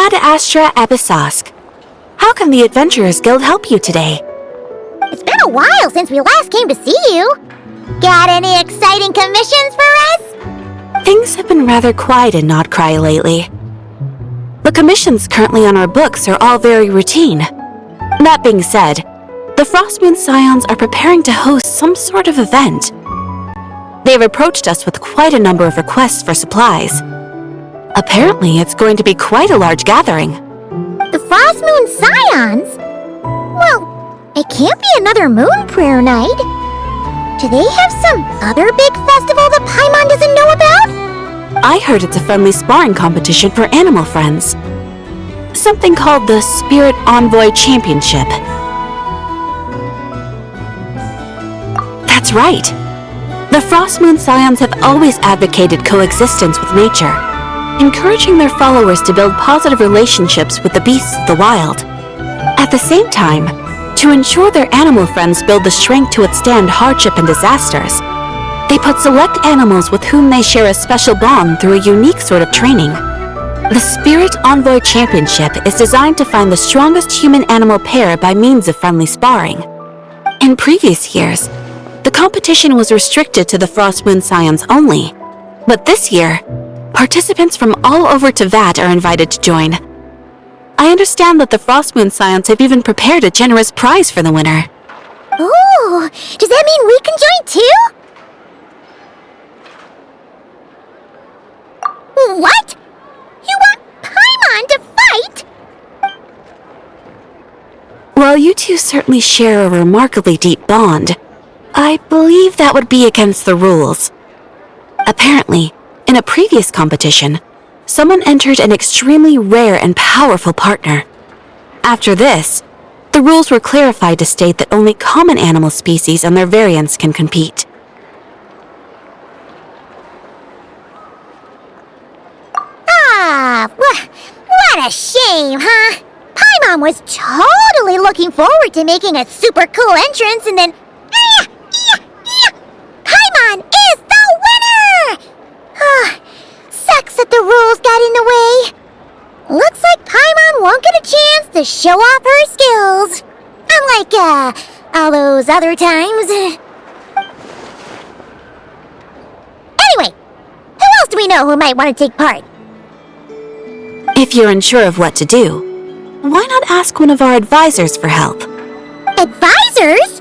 Ad Astra Episosk. How can the Adventurers Guild help you today? It's been a while since we last came to see you. Got any exciting commissions for us? Things have been rather quiet in Nod-Krai lately. The commissions currently on our books are all very routine. That being said, the Frostmoon Scions are preparing to host some sort of event. They have approached us with quite a number of requests for supplies. Apparently, it's going to be quite a large gathering. The Frostmoon Scions? Well, it can't be another moon prayer night. Do they have some other big festival that Paimon doesn't know about? I heard it's a friendly sparring competition for animal friends. Something called the Spirit Envoy Championship. That's right. The Frostmoon Scions have always advocated coexistence with nature, encouraging their followers to build positive relationships with the beasts of the wild. At the same time, to ensure their animal friends build the strength to withstand hardship and disasters, they put select animals with whom they share a special bond through a unique sort of training. The Spirit Envoy Championship is designed to find the strongest human-animal pair by means of friendly sparring. In previous years, the competition was restricted to the Frostmoon Scions only, but this year, participants from all over Teyvat are invited to join. I understand that the Frostmoon Scions have even prepared a generous prize for the winner. Ooh, does that mean we can join too? What? You want Paimon to fight? While you two certainly share a remarkably deep bond, I believe that would be against the rules. Apparently, in a previous competition, someone entered an extremely rare and powerful partner. After this, the rules were clarified to state that only common animal species and their variants can compete. Ah, what a shame, huh? Paimon was totally looking forward to making a super cool entrance and then... Paimon is the winner! Sucks that the rules got in the way. Looks like Paimon won't get a chance to show off her skills. Unlike, all those other times. Anyway, who else do we know who might want to take part? If you're unsure of what to do, why not ask one of our advisors for help? Advisors?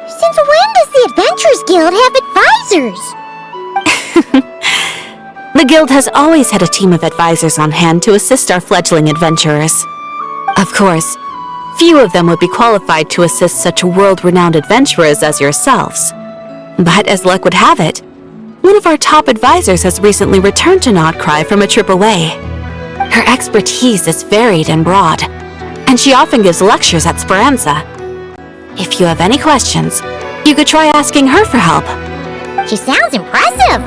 Since when does the Adventurers Guild have advisors? The Guild has always had a team of advisors on hand to assist our fledgling adventurers. Of course, few of them would be qualified to assist such world-renowned adventurers as yourselves. But as luck would have it, one of our top advisors has recently returned to Nod-Krai from a trip away. Her expertise is varied and broad, and she often gives lectures at Speranza. If you have any questions, you could try asking her for help. She sounds impressive.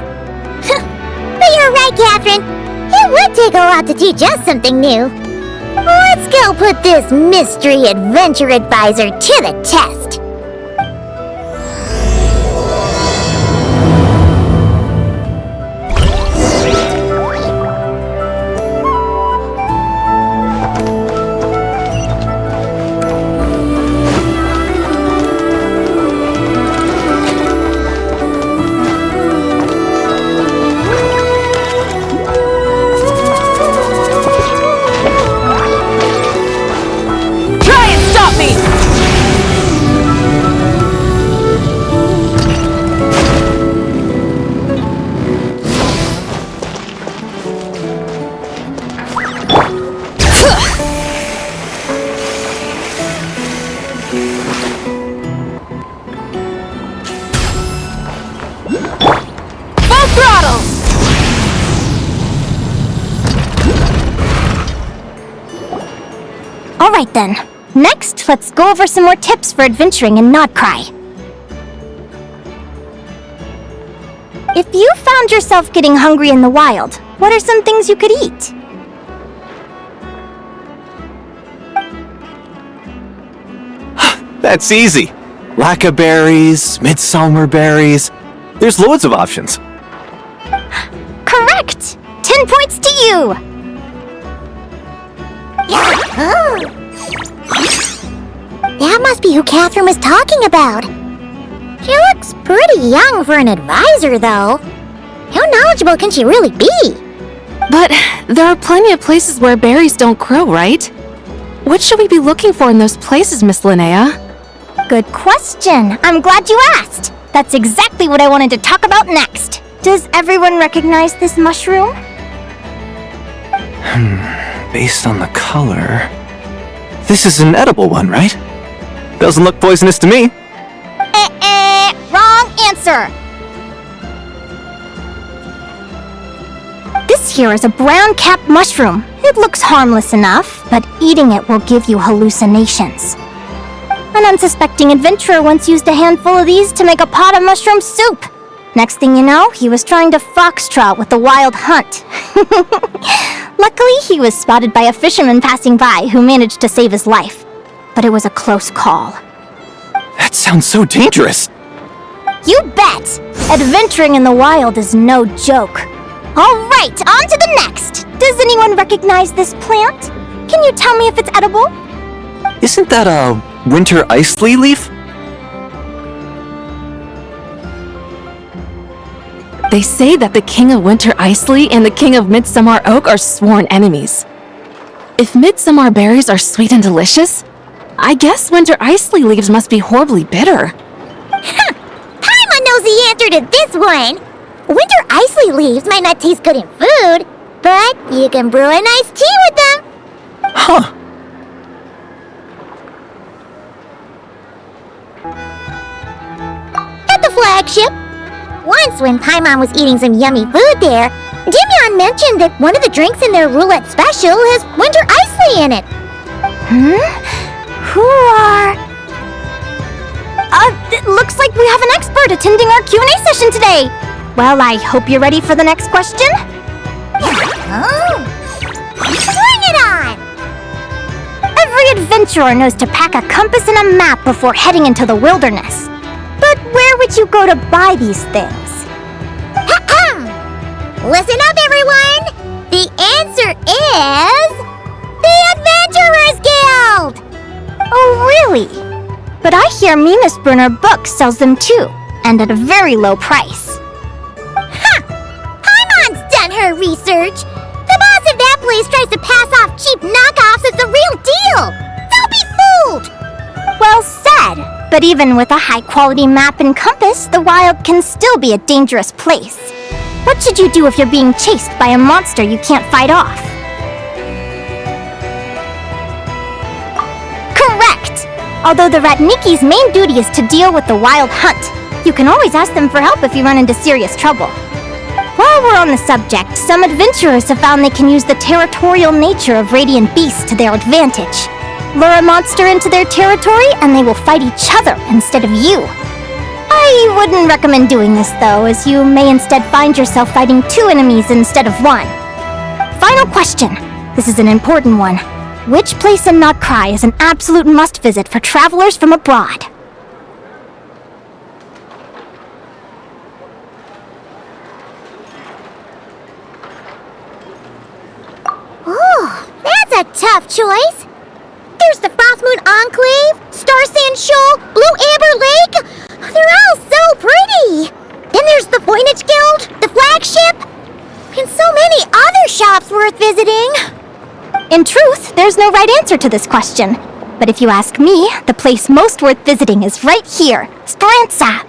But you're right, Catherine. It would take a lot to teach us something new. Let's go put this mystery adventure advisor to the test. Alright then. Next, let's go over some more tips for adventuring in Nod-Krai. If you found yourself getting hungry in the wild, what are some things you could eat? That's easy. Lacca berries, midsummer berries. There's loads of options. Correct! 10 points to you! That must be who Catherine was talking about. She looks pretty young for an advisor, though. How knowledgeable can she really be? But there are plenty of places where berries don't grow, right? What should we be looking for in those places, Miss Linnea? Good question. I'm glad you asked. That's exactly what I wanted to talk about next. Does everyone recognize this mushroom? Based on the color... This is an edible one, right? Doesn't look poisonous to me. Wrong answer. This here is a brown-capped mushroom. It looks harmless enough, but eating it will give you hallucinations. An unsuspecting adventurer once used a handful of these to make a pot of mushroom soup. Next thing you know, he was trying to foxtrot with the wild hunt. Luckily, he was spotted by a fisherman passing by who managed to save his life. But it was a close call. That sounds so dangerous. You bet! Adventuring in the wild is no joke. All right, on to the next. Does anyone recognize this plant? Can you tell me if it's edible? Isn't that a winter ice leaf? They say that the King of Winter Isley and the King of Midsummer Oak are sworn enemies. If midsummer berries are sweet and delicious, I guess winter isley leaves must be horribly bitter. Paimon knows the answer to this one. Winter isley leaves might not taste good in food, but you can brew a nice tea with them. Huh. At the flagship. Once when Paimon was eating some yummy food there, Dimyon mentioned that one of the drinks in their roulette special has winter isley in it. Who are... it looks like we have an expert attending our Q&A session today. Well, I hope you're ready for the next question. Oh! Bring it on! Every adventurer knows to pack a compass and a map before heading into the wilderness. But where would you go to buy these things? Listen up, everyone! The answer is... the Adventurers Guild! Oh, really? But I hear Mimas Brunner Books sells them too, and at a very low price. Paimon's done her research! The boss of that place tries to pass off cheap knockoffs as the real deal! Don't be fooled! Well said, but even with a high-quality map and compass, the wild can still be a dangerous place. What should you do if you're being chased by a monster you can't fight off? Correct! Although the Ratniki's main duty is to deal with the wild hunt, you can always ask them for help if you run into serious trouble. While we're on the subject, some adventurers have found they can use the territorial nature of radiant beasts to their advantage. Lure a monster into their territory and they will fight each other instead of you. I wouldn't recommend doing this though, as you may instead find yourself fighting two enemies instead of one. Final question. This is an important one. Which place in Nod-Krai is an absolute must-visit for travelers from abroad? Oh, that's a tough choice. There's the Frost Moon Enclave, Star Sand Shoal, Blue Amber Lake. They're all so pretty. Then there's the Voynich Guild, the flagship, and so many other shops worth visiting. In truth, there's no right answer to this question. But if you ask me, the place most worth visiting is right here, Speranza.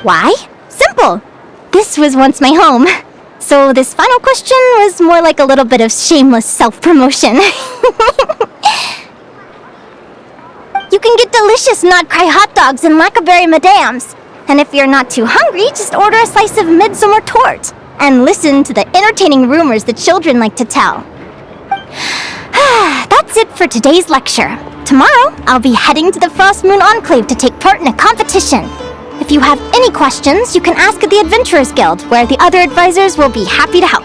Why? Simple. This was once my home. So this final question was more like a little bit of shameless self-promotion. You can get delicious Nod-Krai hot dogs and Lackaberry Madams. And if you're not too hungry, just order a slice of midsummer tort. And listen to the entertaining rumors the children like to tell. That's it for today's lecture. Tomorrow, I'll be heading to the Frost Moon Enclave to take part in a competition. If you have any questions, you can ask at the Adventurers Guild, where the other advisors will be happy to help.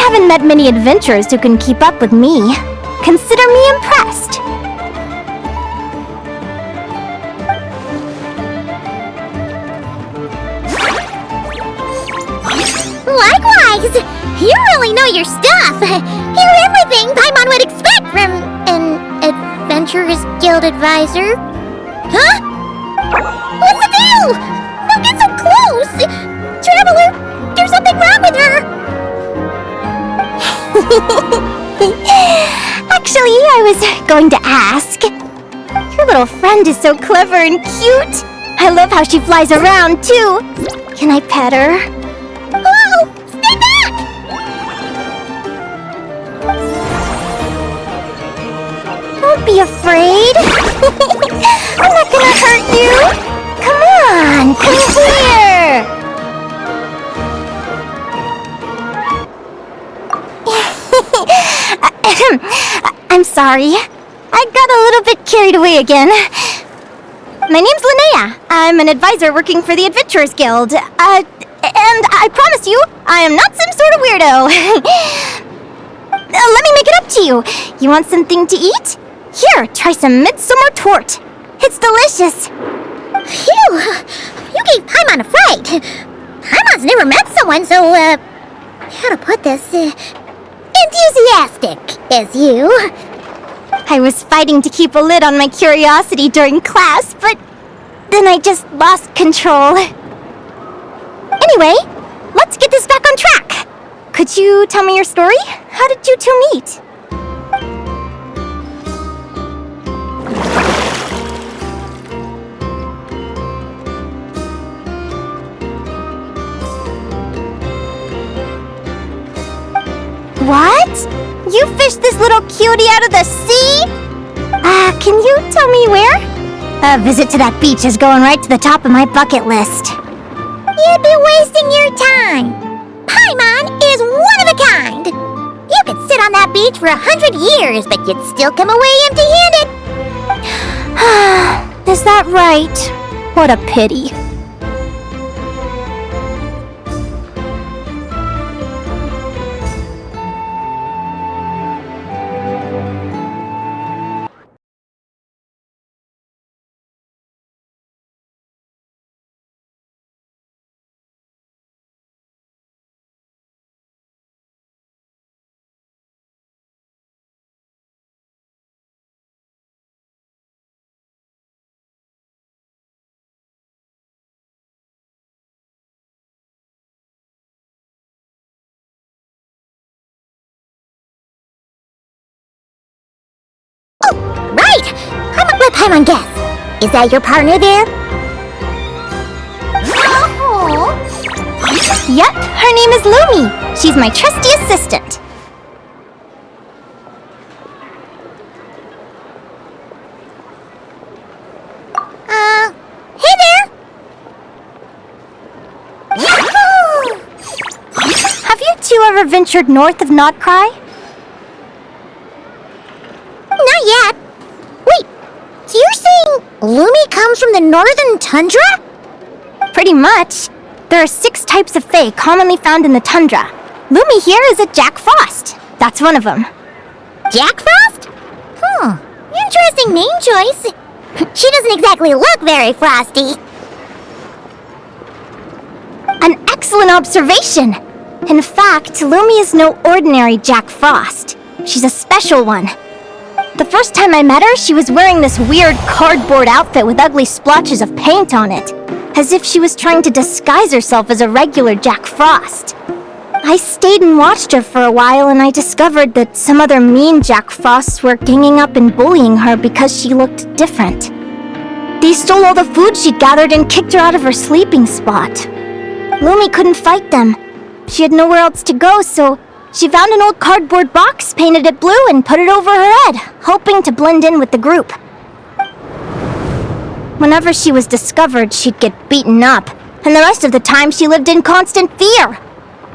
haven't met many adventurers who can keep up with me. Consider me impressed. Likewise! You really know your stuff! You're everything Paimon would expect from an Adventurers Guild advisor. Huh? What's the deal? Don't get so close! Traveler, there's something wrong with her! Actually, I was going to ask. Your little friend is so clever and cute. I love how she flies around, too. Can I pet her? Whoa! Stay back! Don't be afraid. I'm not gonna hurt you. Come on, come here. I'm sorry. I got a little bit carried away again. My name's Linnea. I'm an advisor working for the Adventurers Guild. And I promise you, I am not some sort of weirdo. Let me make it up to you. You want something to eat? Here, try some midsummer tort. It's delicious. Phew! You gave Paimon a fright. Paimon's never met someone so, how to put this, enthusiastic as you. I was fighting to keep a lid on my curiosity during class, but then I just lost control. Anyway, let's get this back on track. Could you tell me your story? How did you two meet? What? You fished this little cutie out of the sea? Can you tell me where? A visit to that beach is going right to the top of my bucket list. You'd be wasting your time. Paimon is one of a kind. You could sit on that beach for 100 years, but you'd still come away empty-handed. Is that right? What a pity. Right! Let Paimon guess. Is that your partner there? Oh. Yep, her name is Lumi. She's my trusty assistant. Hey there! Yahoo! Have you two ever ventured north of Nod-Krai? Not yet. Wait, so you're saying Lumi comes from the northern tundra? Pretty much. There are 6 types of fae commonly found in the tundra. Lumi here is a Jack Frost. That's one of them. Jack Frost? Interesting name choice. She doesn't exactly look very frosty. An excellent observation. In fact, Lumi is no ordinary Jack Frost. She's a special one. The first time I met her, she was wearing this weird cardboard outfit with ugly splotches of paint on it, as if she was trying to disguise herself as a regular Jack Frost. I stayed and watched her for a while, and I discovered that some other mean Jack Frosts were ganging up and bullying her because she looked different. They stole all the food she'd gathered and kicked her out of her sleeping spot. Lumi couldn't fight them. She had nowhere else to go, so she found an old cardboard box, painted it blue, and put it over her head, hoping to blend in with the group. Whenever she was discovered, she'd get beaten up, and the rest of the time she lived in constant fear.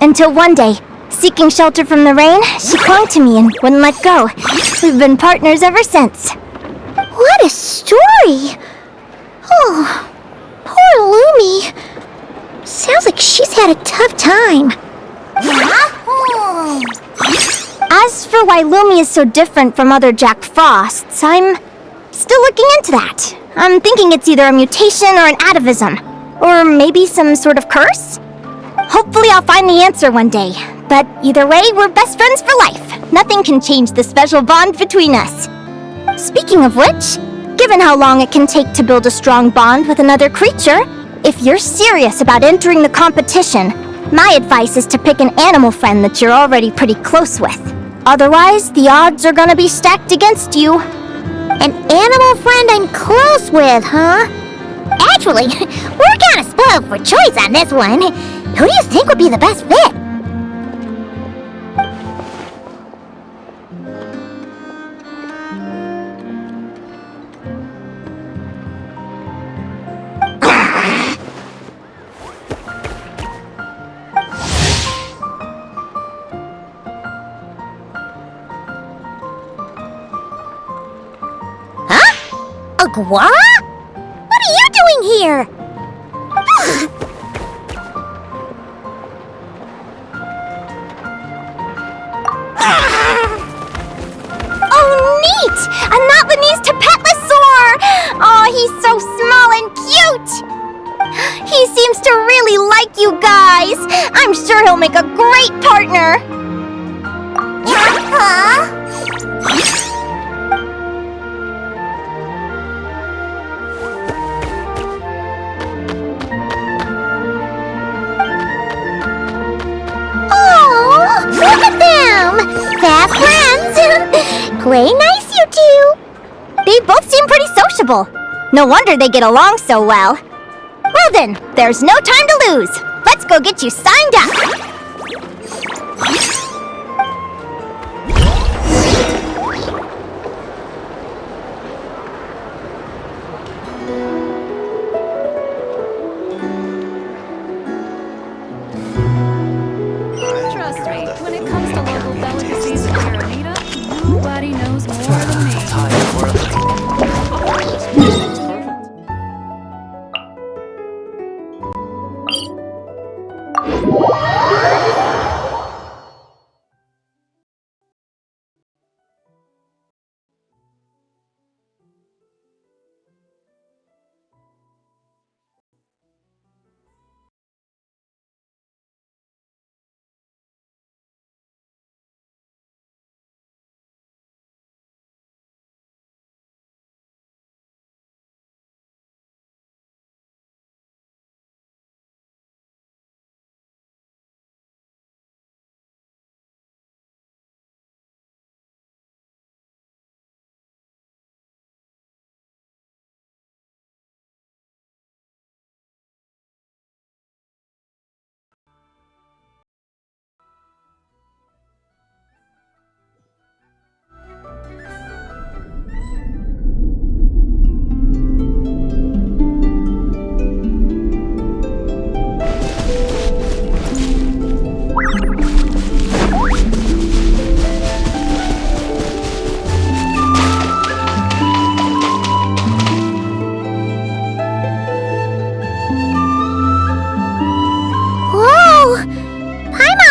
Until one day, seeking shelter from the rain, she clung to me and wouldn't let go. We've been partners ever since. What a story! Oh, poor Lumi. Sounds like she's had a tough time. Yahoo! sure why Lumi is so different from other Jack Frosts. I'm still looking into that. I'm thinking it's either a mutation or an atavism. Or maybe some sort of curse? Hopefully I'll find the answer one day. But either way, we're best friends for life. Nothing can change the special bond between us. Speaking of which, given how long it can take to build a strong bond with another creature, if you're serious about entering the competition, my advice is to pick an animal friend that you're already pretty close with. Otherwise, the odds are gonna be stacked against you. An animal friend I'm close with, huh? Actually, we're kinda spoiled for choice on this one. Who do you think would be the best fit? Guara? What are you doing here? Oh, neat! A Nod-Krai to Petlosaur! Oh, he's so small and cute! He seems to really like you guys! I'm sure he'll make a great partner! Huh? Look at them! Fast friends! Play nice, you two! They both seem pretty sociable. No wonder they get along so well. Well then, there's no time to lose. Let's go get you signed up. Trust me, when it comes to local delicacies in Aranita, nobody knows more than me.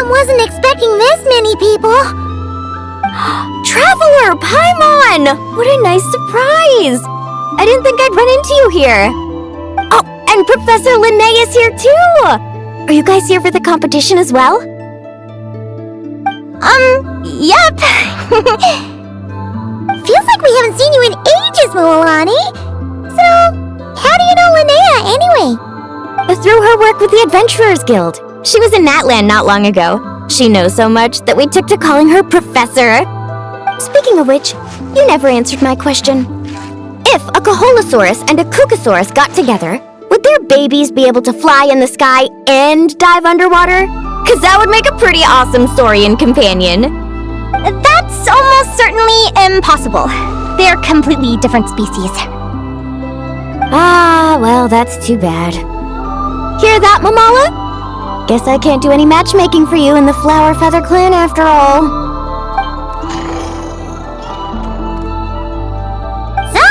Wasn't expecting this many people. Traveler, Paimon! What a nice surprise! I didn't think I'd run into you here. Oh, and Professor Linnea is here too! Are you guys here for the competition as well? Yep. Feels like we haven't seen you in ages, Moalani. So, how do you know Linnea anyway? Through her work with the Adventurers Guild. She was in Natland not long ago. She knows so much that we took to calling her Professor. Speaking of which, you never answered my question. If a Kaholosaurus and a Kukasaurus got together, would their babies be able to fly in the sky and dive underwater? 'Cause that would make a pretty awesome saurian companion. That's almost certainly impossible. They're completely different species. Ah, well, that's too bad. Hear that, Mamala? Guess I can't do any matchmaking for you in the Flower Feather Clan after all. So,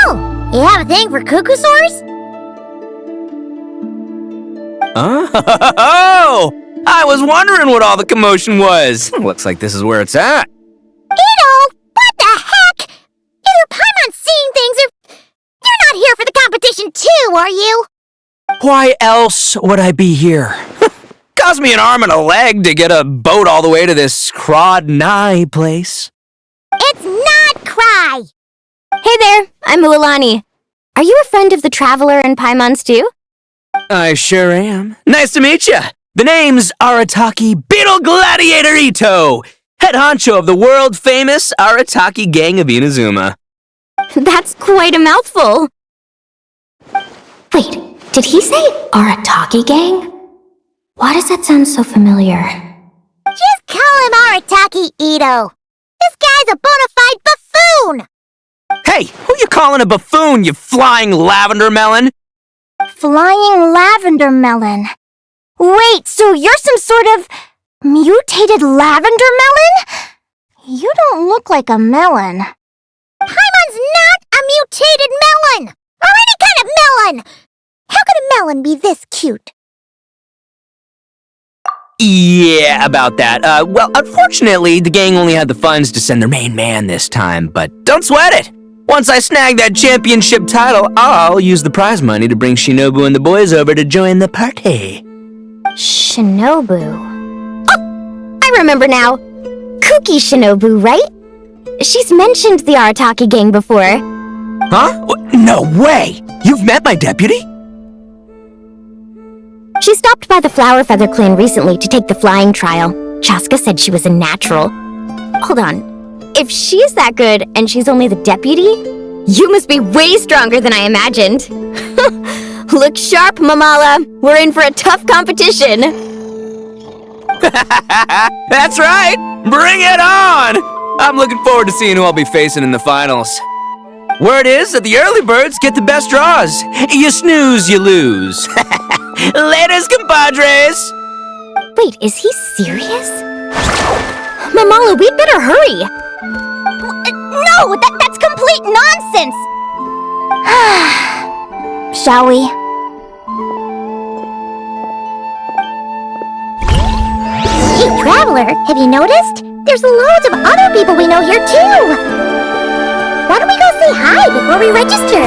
you have a thing for Kukusaurs? Oh! I was wondering what all the commotion was. Looks like this is where it's at. It Whoa! What the heck? Either Paimon's seeing things or... You're not here for the competition too, are you? Why else would I be here? Cost me an arm and a leg to get a boat all the way to this Nod-Krai place. It's Nod-Krai! Hey there, I'm Mualani. Are you a friend of the Traveler and Paimon's too? I sure am. Nice to meet you. The name's Arataki Beetle Gladiator Ito, head honcho of the world-famous Arataki gang of Inazuma. That's quite a mouthful. Wait, did he say Arataki gang? Why does that sound so familiar? Just call him Arataki Ito. This guy's a bona fide buffoon! Hey, who you calling a buffoon, you flying lavender melon? Flying lavender melon. Wait, so you're some sort of mutated lavender melon? You don't look like a melon. Paimon's not a mutated melon! Or any kind of melon! How could a melon be this cute? Yeah, about that. Well, unfortunately, the gang only had the funds to send their main man this time, but don't sweat it! Once I snag that championship title, I'll use the prize money to bring Shinobu and the boys over to join the party. Shinobu. Oh, I remember now. Kuki Shinobu, right? She's mentioned the Arataki gang before. Huh? No way! You've met my deputy? She stopped by the Flower Feather clan recently to take the flying trial. Chaska said she was a natural. Hold on. If she's that good and she's only the deputy, you must be way stronger than I imagined. Look sharp, Mamala. We're in for a tough competition. That's right! Bring it on! I'm looking forward to seeing who I'll be facing in the finals. Word is that the early birds get the best draws. You snooze, you lose. Laters, compadres! Wait, is he serious? Mamala, we'd better hurry. No, that's complete nonsense! Shall we? Hey, Traveler, have you noticed? There's loads of other people we know here, too! Why don't we go say hi before we register?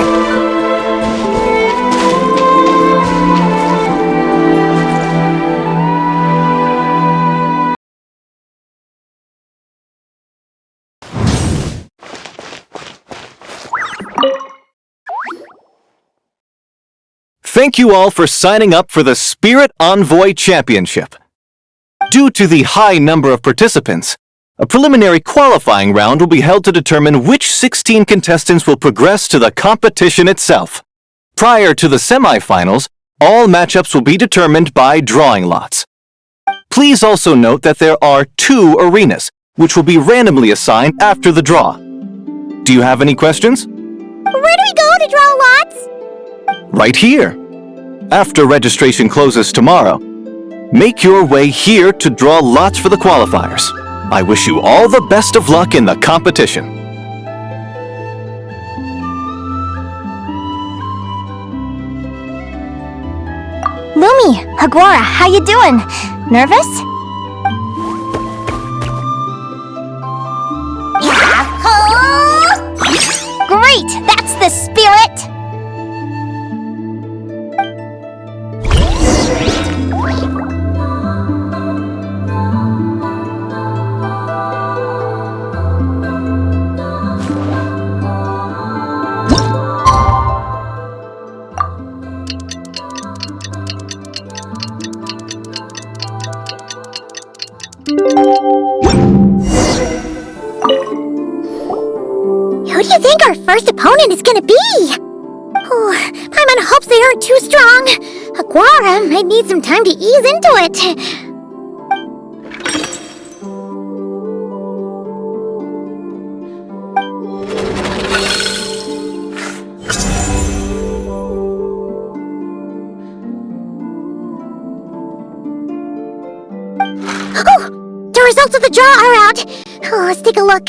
Thank you all for signing up for the Spirit Envoy Championship. Due to the high number of participants, a preliminary qualifying round will be held to determine which 16 contestants will progress to the competition itself. Prior to the semifinals, all matchups will be determined by drawing lots. Please also note that there are 2 arenas, which will be randomly assigned after the draw. Do you have any questions? Where do we go to draw lots? Right here. After registration closes tomorrow, make your way here to draw lots for the qualifiers. I wish you all the best of luck in the competition. Lumi, Haguara, how you doing? Nervous? Great! That's the spirit! Who do you think our first opponent is gonna be? Oh, Paimon hopes they aren't too strong. Haguara might need some time to ease into it. Oh, the results of the draw are out. Oh, let's take a look.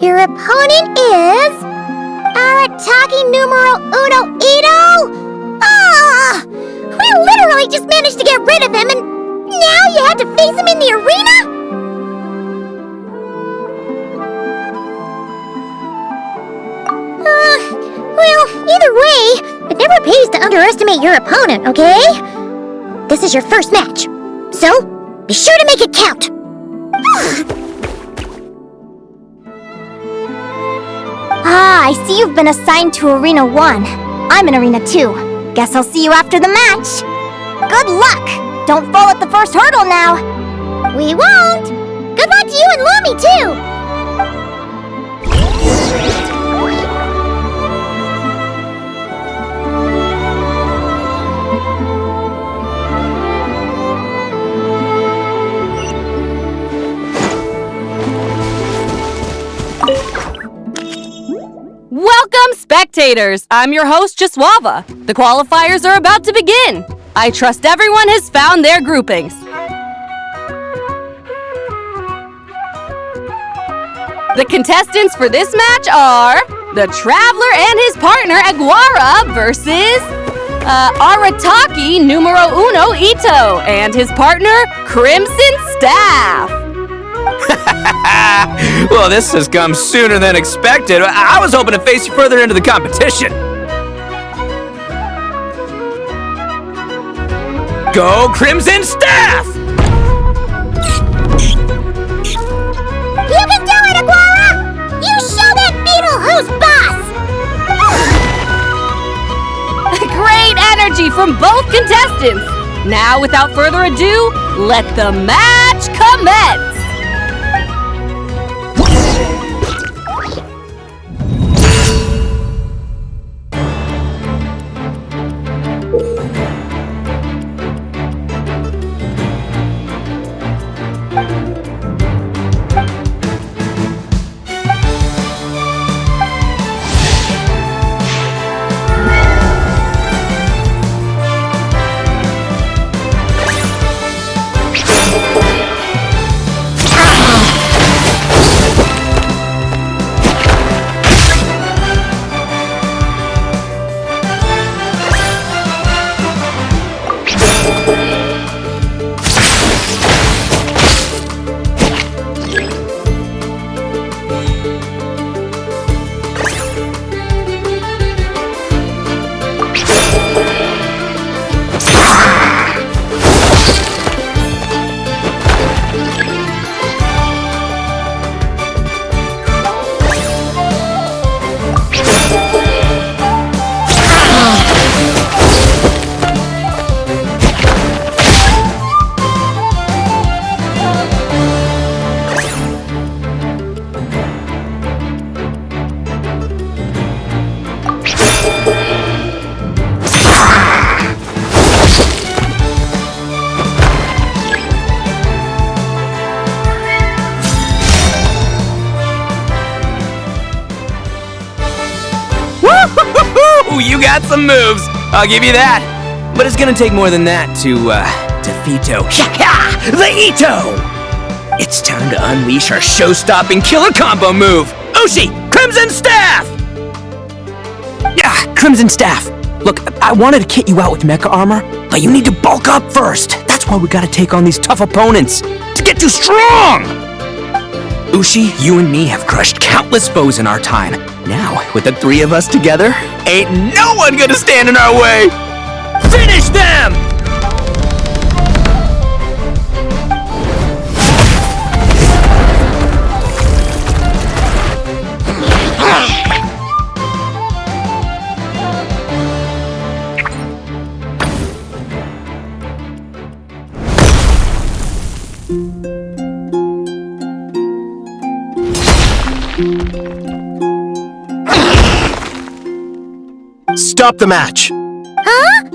Your opponent is... Arataki numero uno Ito? Ah! We literally just managed to get rid of him, and now you had to face him in the arena? never pays to underestimate your opponent, okay? This is your first match, so be sure to make it count. Ah, I see you've been assigned to Arena 1. I'm in Arena 2. Guess I'll see you after the match. Good luck! Don't fall at the first hurdle now. We won't. Good luck to you and Lumi, too. Welcome, spectators! I'm your host, Jaswava. The qualifiers are about to begin. I trust everyone has found their groupings. The contestants for this match are the Traveler and his partner, Aguara, versus Arataki numero uno Ito and his partner, Crimson Staff. Well, this has come sooner than expected. I was hoping to face you further into the competition. Go, Crimson Staff! You can do it, Aguara! You show that beetle who's boss! Great energy from both contestants. Now, without further ado, let the match commence. You got some moves, I'll give you that. But it's gonna take more than that to defeat the Ito! It's time to unleash our show-stopping killer combo move! Ushi, Crimson Staff! Yeah, Crimson Staff. Look, I wanted to kit you out with mecha armor, but you need to bulk up first. That's why we gotta take on these tough opponents, to get you strong! Ushi, you and me have crushed countless foes in our time. Now, with the three of us together, ain't no one gonna stand in our way! Finish them! Stop the match! Huh?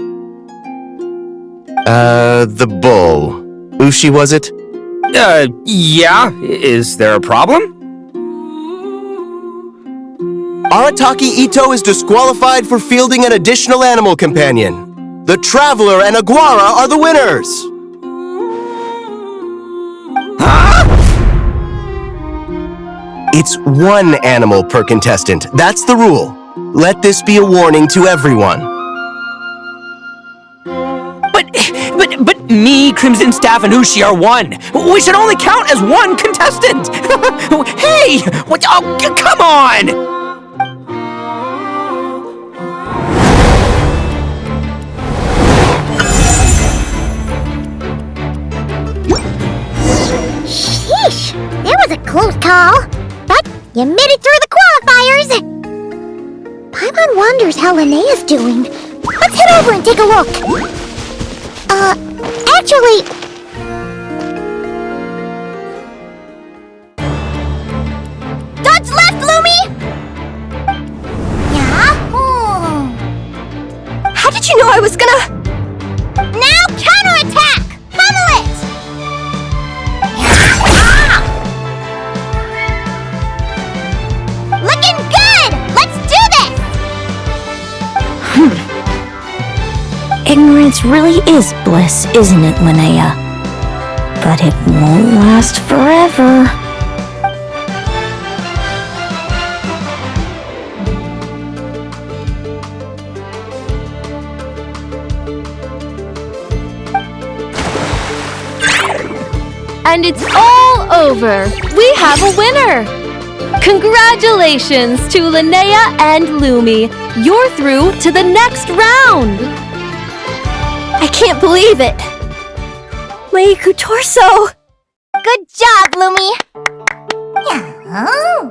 The bull. Ushi, was it? Yeah? Is there a problem? Arataki Ito is disqualified for fielding an additional animal companion. The Traveler and Aguara are the winners! Huh? It's one animal per contestant. That's the rule. Let this be a warning to everyone. But me, Crimson Staff, and Ushi are one. We should only count as one contestant. Hey, what? Oh, come on! close call. But you made it through the qualifiers. Paimon wonders how Linnea's doing. Let's head over and take a look. Actually... Dodge left, Lumi! Yahoo! How did you know I was gonna... Now counterattack! Pummel it! Looking good! Let's do this! Ignorance really is bliss, isn't it, Linnea? But it won't last forever. And it's all over. We have a winner. Congratulations to Linnea and Lumi. You're through to the next round. I can't believe it. My torso. Good job, Lumi! Yeah.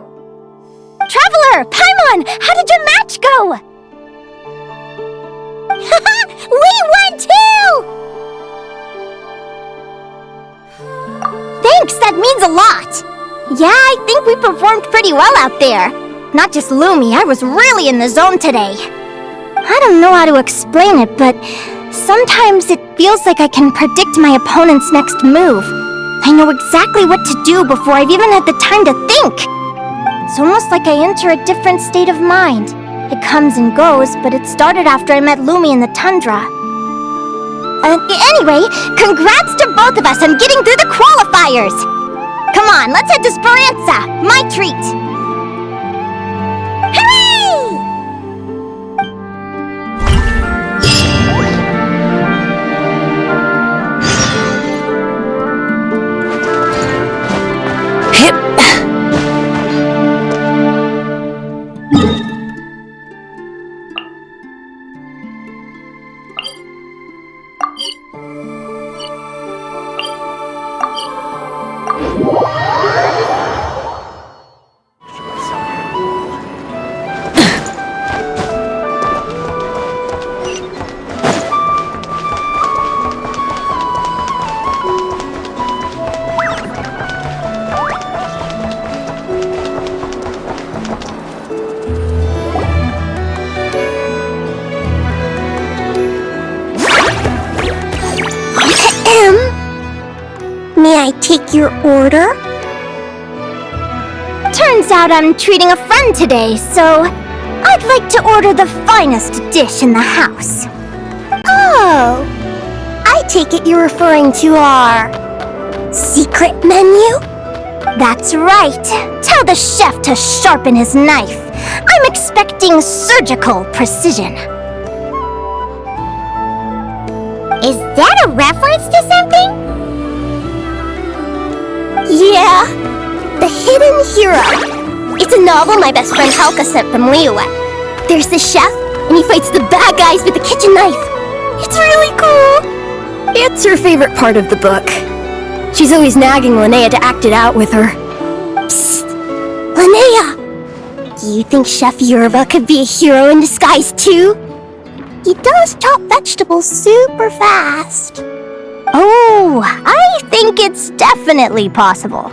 Traveler, Paimon, how did your match go? We won too! Thanks, that means a lot! Yeah, I think we performed pretty well out there. Not just Lumi, I was really in the zone today. I don't know how to explain it, but sometimes it feels like I can predict my opponent's next move. I know exactly what to do before I've even had the time to think. It's almost like I enter a different state of mind. It comes and goes, but it started after I met Lumi in the tundra. Anyway, congrats to both of us on getting through the qualifiers! Come on, let's head to Speranza, my treat! Hooray! May I take your order? Turns out I'm treating a friend today, so I'd like to order the finest dish in the house. Oh, I take it you're referring to our secret menu? That's right. Tell the chef to sharpen his knife. I'm expecting surgical precision. Is that a reference to something? Yeah, The Hidden Hero. It's a novel my best friend Halka sent from Liyue. There's the chef, and he fights the bad guys with the kitchen knife. It's really cool. It's her favorite part of the book. She's always nagging Linnea to act it out with her. Psst! Linnea! Do you think Chef Yerba could be a hero in disguise too? He does chop vegetables super fast. Oh, I think it's definitely possible.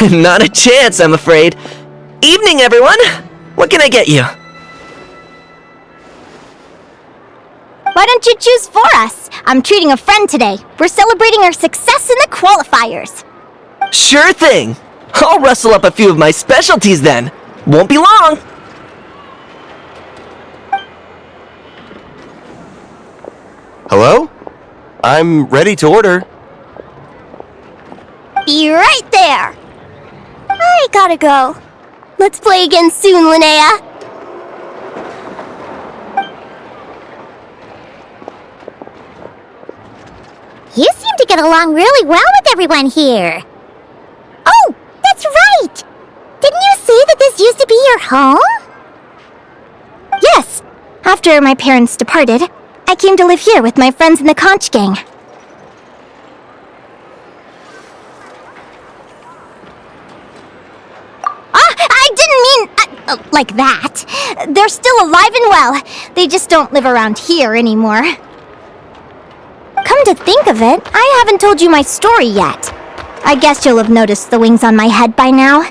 Not a chance, I'm afraid. Evening, everyone! What can I get you? Why don't you choose for us? I'm treating a friend today. We're celebrating our success in the qualifiers. Sure thing! I'll rustle up a few of my specialties then. Won't be long! Hello? I'm ready to order. Be right there. I gotta go. Let's play again soon, Linnea. You seem to get along really well with everyone here. Oh, that's right! Didn't you say that this used to be your home? Yes. After my parents departed, I came to live here with my friends in the conch gang. like that. They're still alive and well. They just don't live around here anymore. Come to think of it, I haven't told you my story yet. I guess you'll have noticed the wings on my head by now.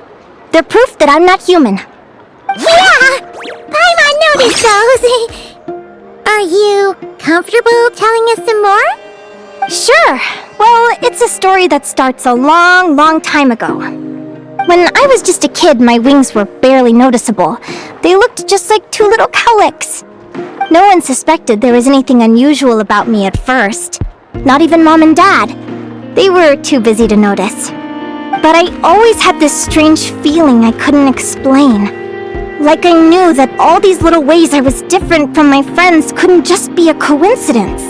They're proof that I'm not human. Yeah! Paimon noticed those! Are you comfortable telling us some more? Sure. Well, it's a story that starts a long, long time ago. When I was just a kid, my wings were barely noticeable. They looked just like two little cowlicks. No one suspected there was anything unusual about me at first. Not even Mom and Dad. They were too busy to notice. But I always had this strange feeling I couldn't explain. Like I knew that all these little ways I was different from my friends couldn't just be a coincidence.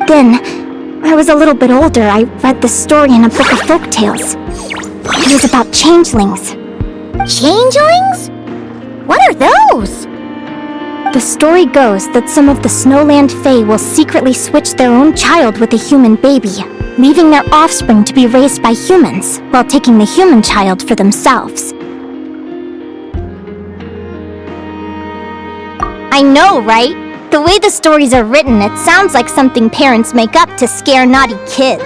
Then, I was a little bit older, I read this story in a book of folktales. It was about changelings. Changelings? What are those? The story goes that some of the Snowland Fae will secretly switch their own child with a human baby, leaving their offspring to be raised by humans, while taking the human child for themselves. I know, right? The way the stories are written, it sounds like something parents make up to scare naughty kids.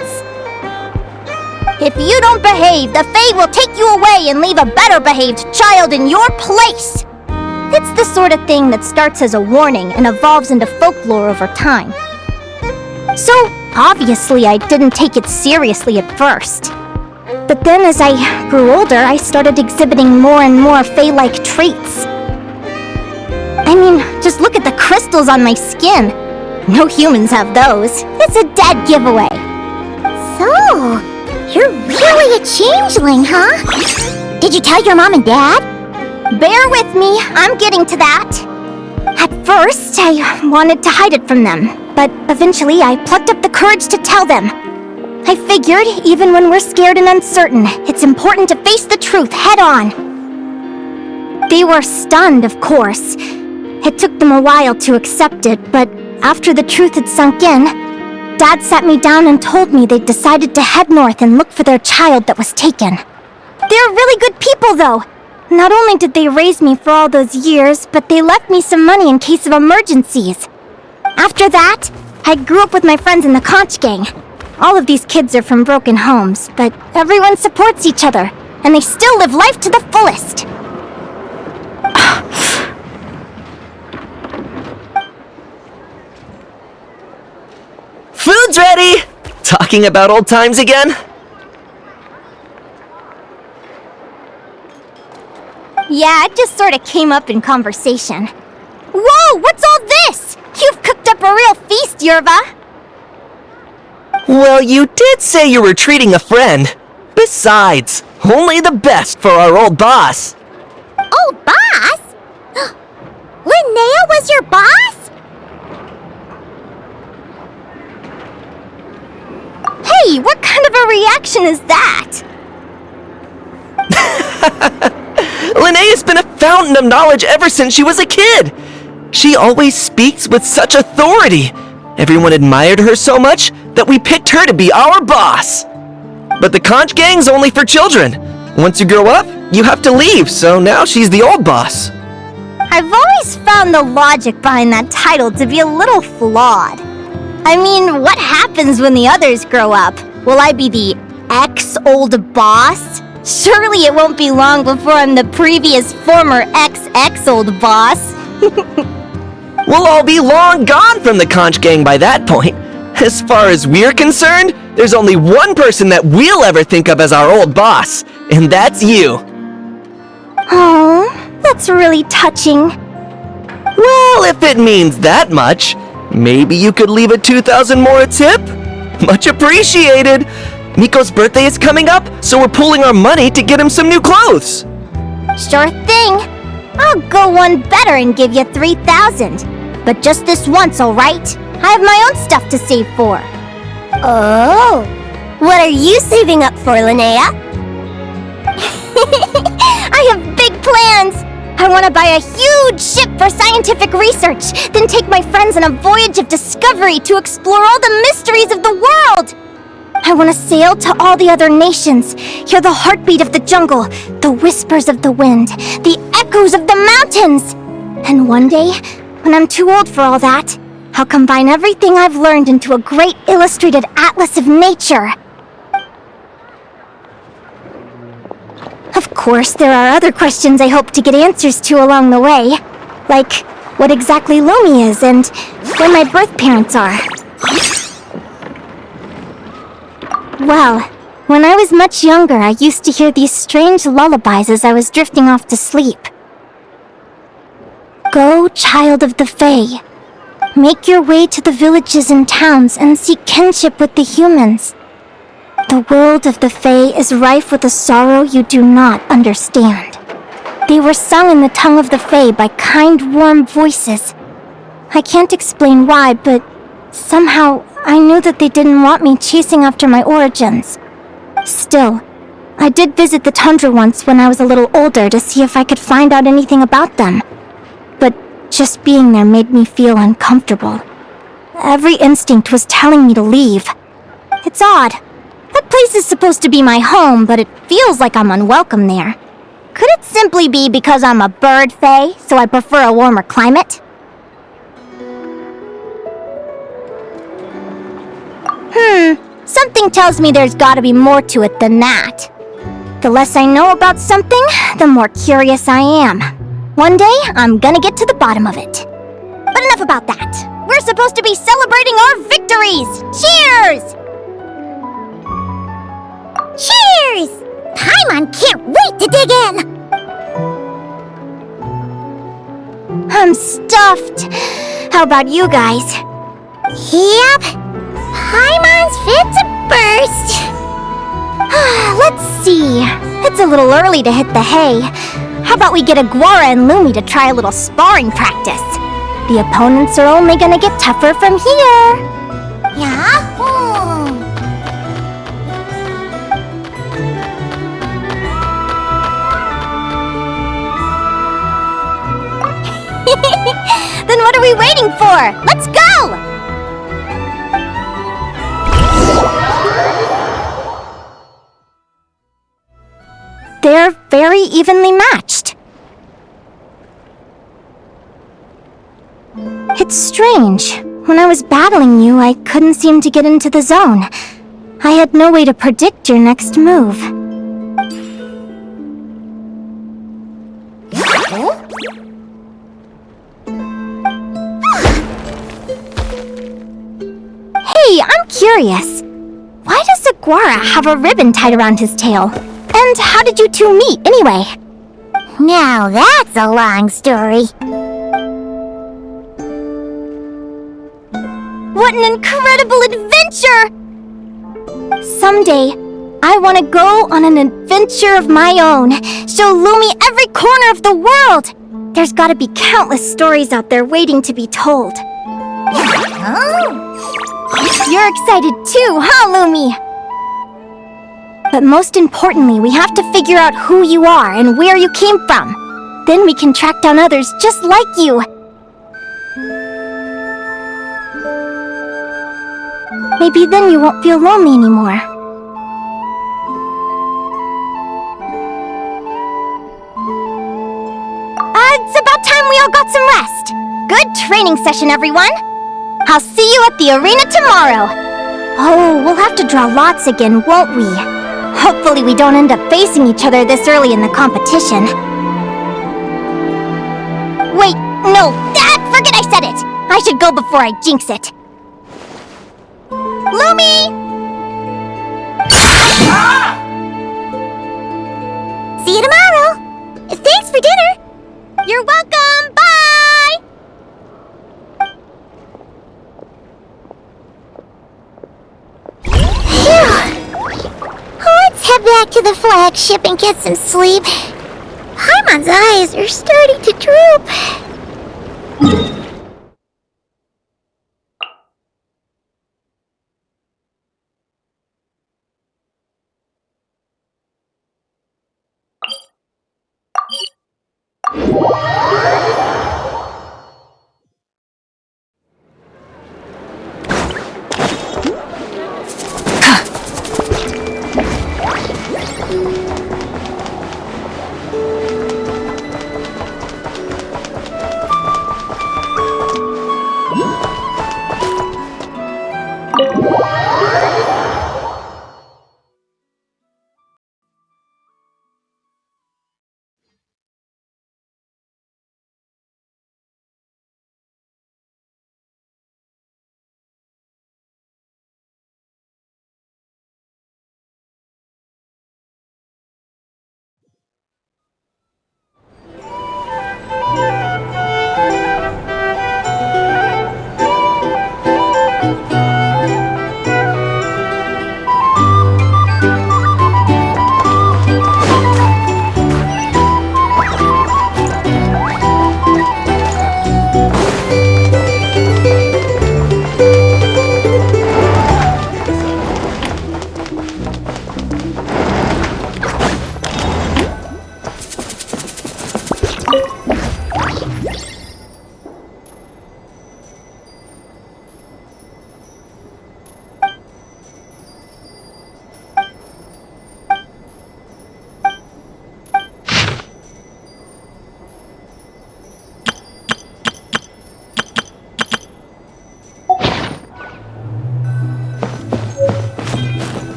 If you don't behave, the Fae will take you away and leave a better-behaved child in your place! It's the sort of thing that starts as a warning and evolves into folklore over time. So, obviously, I didn't take it seriously at first. But then as I grew older, I started exhibiting more and more Fae-like traits. I mean, just look at the crystals on my skin. No humans have those. It's a dead giveaway. So, you're really a changeling, huh? Did you tell your mom and dad? Bear with me, I'm getting to that. At first, I wanted to hide it from them, but eventually I plucked up the courage to tell them. I figured, even when we're scared and uncertain, it's important to face the truth head on. They were stunned, of course. It took them a while to accept it, but after the truth had sunk in, Dad sat me down and told me they'd decided to head north and look for their child that was taken. They're really good people, though. Not only did they raise me for all those years, but they left me some money in case of emergencies. After that, I grew up with my friends in the conch gang. All of these kids are from broken homes, but everyone supports each other, and they still live life to the fullest. Food's ready! Talking about old times again? Yeah, it just sort of came up in conversation. Whoa, what's all this? You've cooked up a real feast, Yerva. Well, you did say you were treating a friend. Besides, only the best for our old boss. Old boss? Linnea was your boss? Hey, what kind of a reaction is that? Linnea's been a fountain of knowledge ever since she was a kid. She always speaks with such authority. Everyone admired her so much that we picked her to be our boss. But the conch gang's only for children. Once you grow up, you have to leave, so now she's the old boss. I've always found the logic behind that title to be a little flawed. I mean, what happens when the others grow up? Will I be the ex-old boss? Surely it won't be long before I'm the previous former ex-old boss. We'll all be long gone from the conch gang by that point. As far as we're concerned, there's only one person that we'll ever think of as our old boss, and that's you. Oh, that's really touching. Well, if it means that much, maybe you could leave a 2,000 more a tip? Much appreciated. Miko's birthday is coming up, so we're pooling our money to get him some new clothes. Sure thing. I'll go one better and give you 3,000. But just this once, alright? I have my own stuff to save for. Oh, what are you saving up for, Linnea? I have big plans. I want to buy a huge ship for scientific research, then take my friends on a voyage of discovery to explore all the mysteries of the world. I want to sail to all the other nations, hear the heartbeat of the jungle, the whispers of the wind, the echoes of the mountains. And one day, when I'm too old for all that, I'll combine everything I've learned into a great illustrated atlas of nature. Of course, there are other questions I hope to get answers to along the way. Like, what exactly Lumi is and where my birth parents are. Well, when I was much younger, I used to hear these strange lullabies as I was drifting off to sleep. Go, child of the Fae. Make your way to the villages and towns and seek kinship with the humans. The world of the Fae is rife with a sorrow you do not understand. They were sung in the tongue of the Fae by kind, warm voices. I can't explain why, but somehow I knew that they didn't want me chasing after my origins. Still, I did visit the tundra once when I was a little older to see if I could find out anything about them. But just being there made me feel uncomfortable. Every instinct was telling me to leave. It's odd. That place is supposed to be my home, but it feels like I'm unwelcome there. Could it simply be because I'm a bird fae, so I prefer a warmer climate? Something tells me there's gotta be more to it than that. The less I know about something, the more curious I am. One day, I'm gonna get to the bottom of it. But enough about that. We're supposed to be celebrating our victories! Cheers! Cheers! Paimon can't wait to dig in! I'm stuffed. How about you guys? Yep. Paimon's fit to burst. Let's see. It's a little early to hit the hay. How about we get Aguara and Lumi to try a little sparring practice? The opponents are only gonna get tougher from here. Yahoo! Then what are we waiting for? Let's go! They're very evenly matched. It's strange. When I was battling you, I couldn't seem to get into the zone. I had no way to predict your next move. Hey, I'm curious. Why does Aguara have a ribbon tied around his tail? And how did you two meet, anyway? Now that's a long story. What an incredible adventure! Someday, I want to go on an adventure of my own. Show Lumi every corner of the world. There's got to be countless stories out there waiting to be told. You're excited too, huh, Lumi? But most importantly, we have to figure out who you are and where you came from. Then we can track down others just like you. Maybe then you won't feel lonely anymore. It's about time we all got some rest. Good training session, everyone. I'll see you at the arena tomorrow. Oh, we'll have to draw lots again, won't we? Hopefully we don't end up facing each other this early in the competition. Wait, no, forget I said it! I should go before I jinx it. Lumi! See you tomorrow! Thanks for dinner! You're welcome! Bye! Let's head back to the flagship and get some sleep. Paimon's eyes are starting to droop.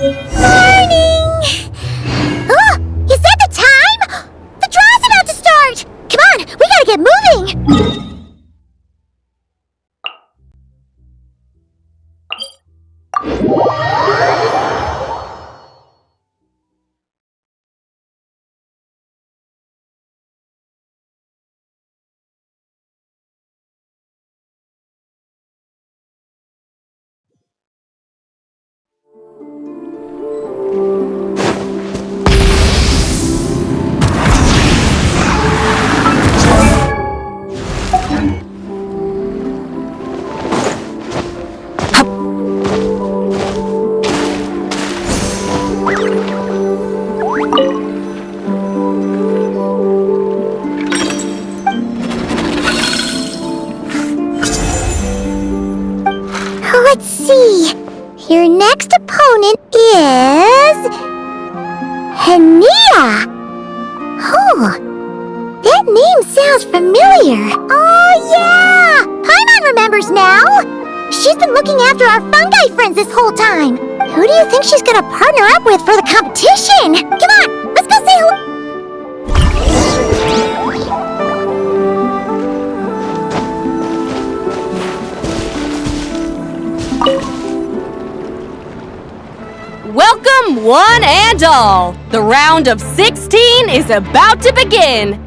Morning! Oh, is that the time? The draw's about to start! Come on, we gotta get moving! Let's see. Your next opponent is... Linnea! Oh, that name sounds familiar. Oh, yeah! Paimon remembers now! She's been looking after our fungi friends this whole time. Who do you think she's gonna partner up with for the competition? Come on, let's go say hello. Welcome, one and all! The round of 16 is about to begin!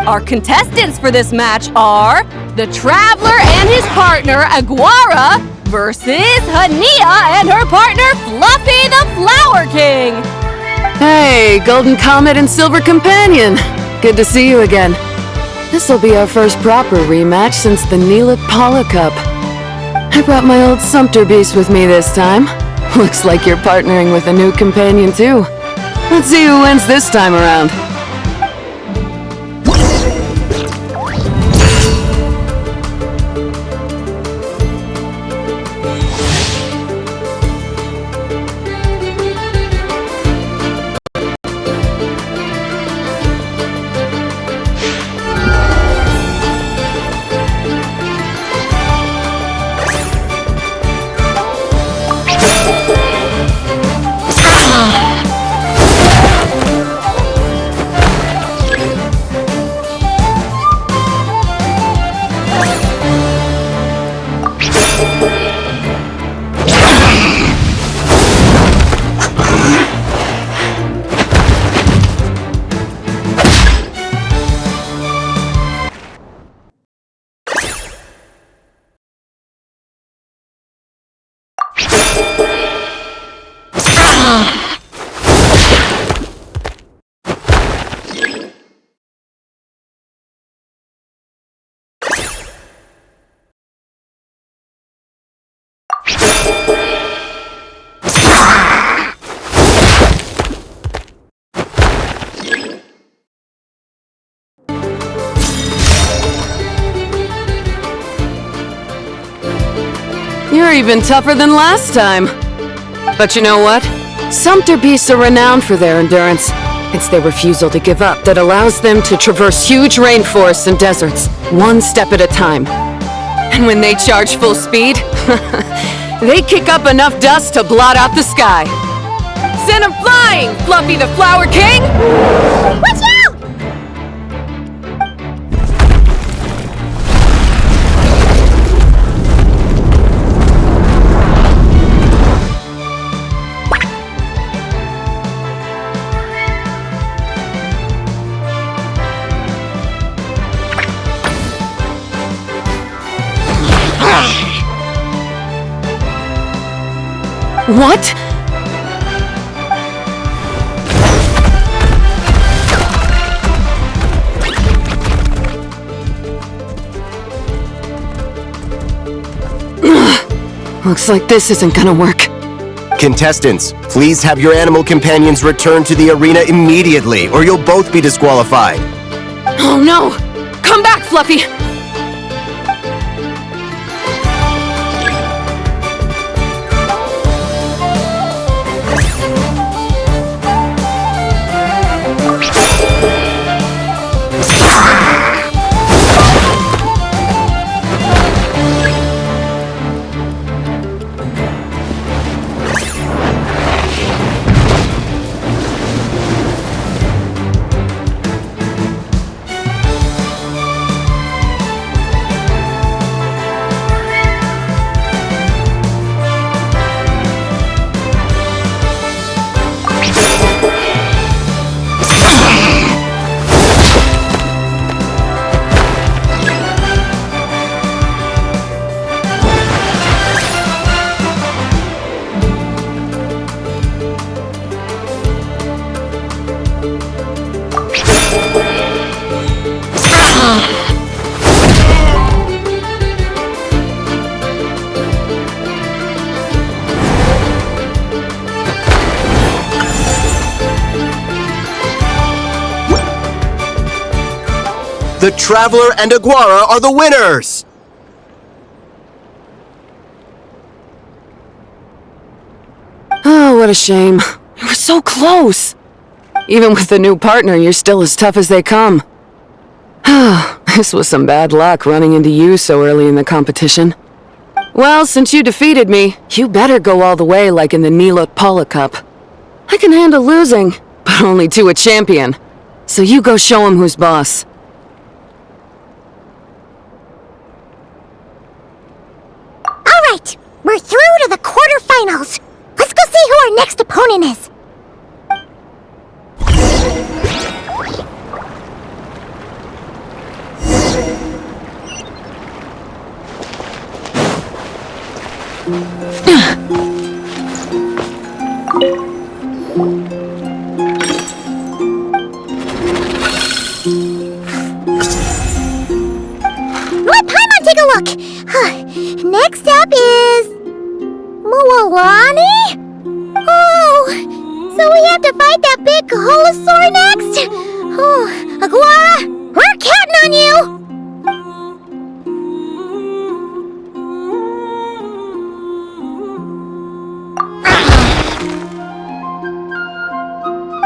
Our contestants for this match are the Traveler and his partner, Aguara, versus Linnea and her partner, Fluffy the Flower King! Hey, Golden Comet and Silver Companion! Good to see you again. This'll be our first proper rematch since the Neelit Paula Cup. I brought my old Sumpter Beast with me this time. Looks like you're partnering with a new companion, too. Let's see who wins this time around. You're even tougher than last time. But you know what? Sumpter beasts are renowned for their endurance. It's their refusal to give up that allows them to traverse huge rainforests and deserts, one step at a time. And when they charge full speed, they kick up enough dust to blot out the sky. Send 'em flying, Fluffy the Flower King! Watch out! What? Looks like this isn't gonna work. Contestants, please have your animal companions return to the arena immediately, or you'll both be disqualified. Oh no! Come back, Fluffy! The Traveler and Aguara are the winners! Oh, what a shame. You were so close. Even with the new partner, you're still as tough as they come. This was some bad luck running into you so early in the competition. Well, since you defeated me, you better go all the way like in the Nilot Paula Cup. I can handle losing, but only to a champion. So you go show him who's boss. Alright, we're through to the quarterfinals. Let's go see who our next opponent is. Let Paimon take a look. Next up is Mualani? Oh, so we have to fight that big Colosaur next? Oh, Aguara, we're counting on you!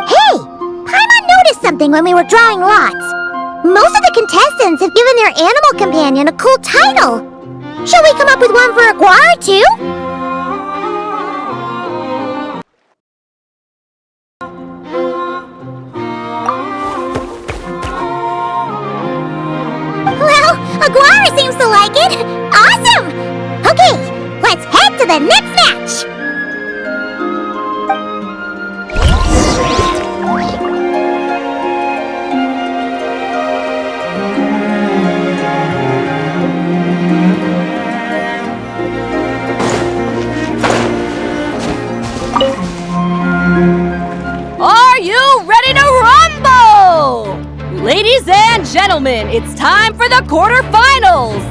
Hey, Paimon noticed something when we were drawing lots. Most of the contestants have given their animal companion a cool title. Shall we come up with one for Aguara too? Well, Aguara seems to like it. Awesome! Okay, let's head to the next match. Are you ready to rumble? Ladies and gentlemen, it's time for the quarterfinals.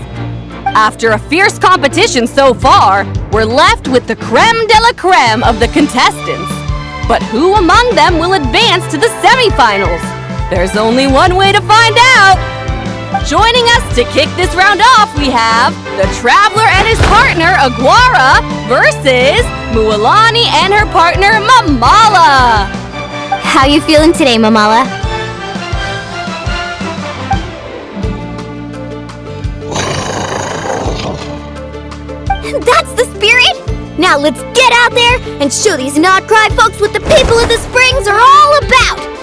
After a fierce competition so far, we're left with the creme de la creme of the contestants. But who among them will advance to the semifinals? There's only one way to find out. Joining us to kick this round off, we have the Traveler and his partner, Aguara, versus Mualani and her partner, Mamala. How you feeling today, Mamala? That's the spirit! Now let's get out there and show these Nod-Krai folks what the people of the Springs are all about!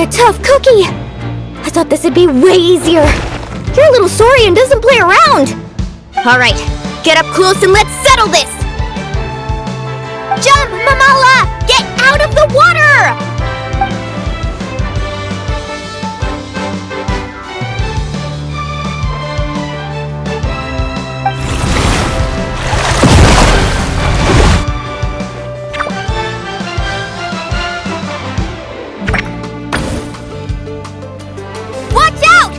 What a tough cookie! I thought this would be way easier. You're a little saurian doesn't play around. Alright, get up close and let's settle this! Jump, Mamala! Get out of the water! Watch out!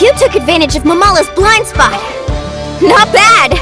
You took advantage of Mamala's blind spot. Not bad!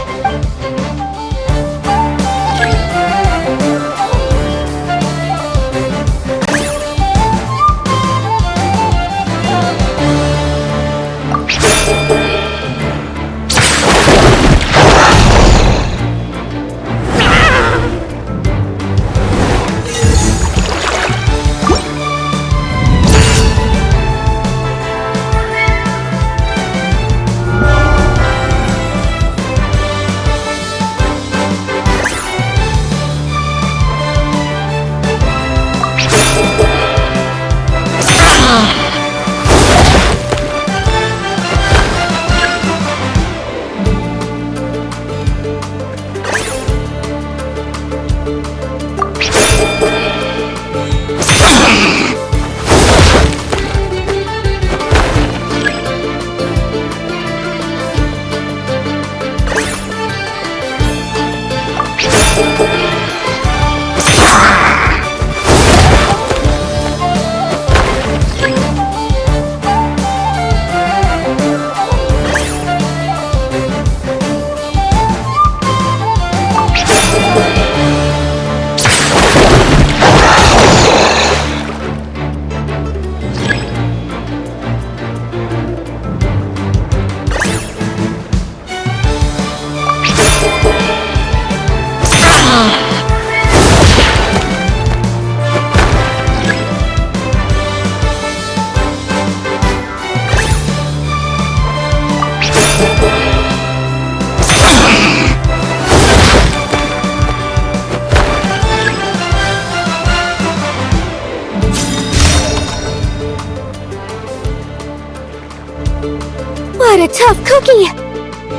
What a tough cookie!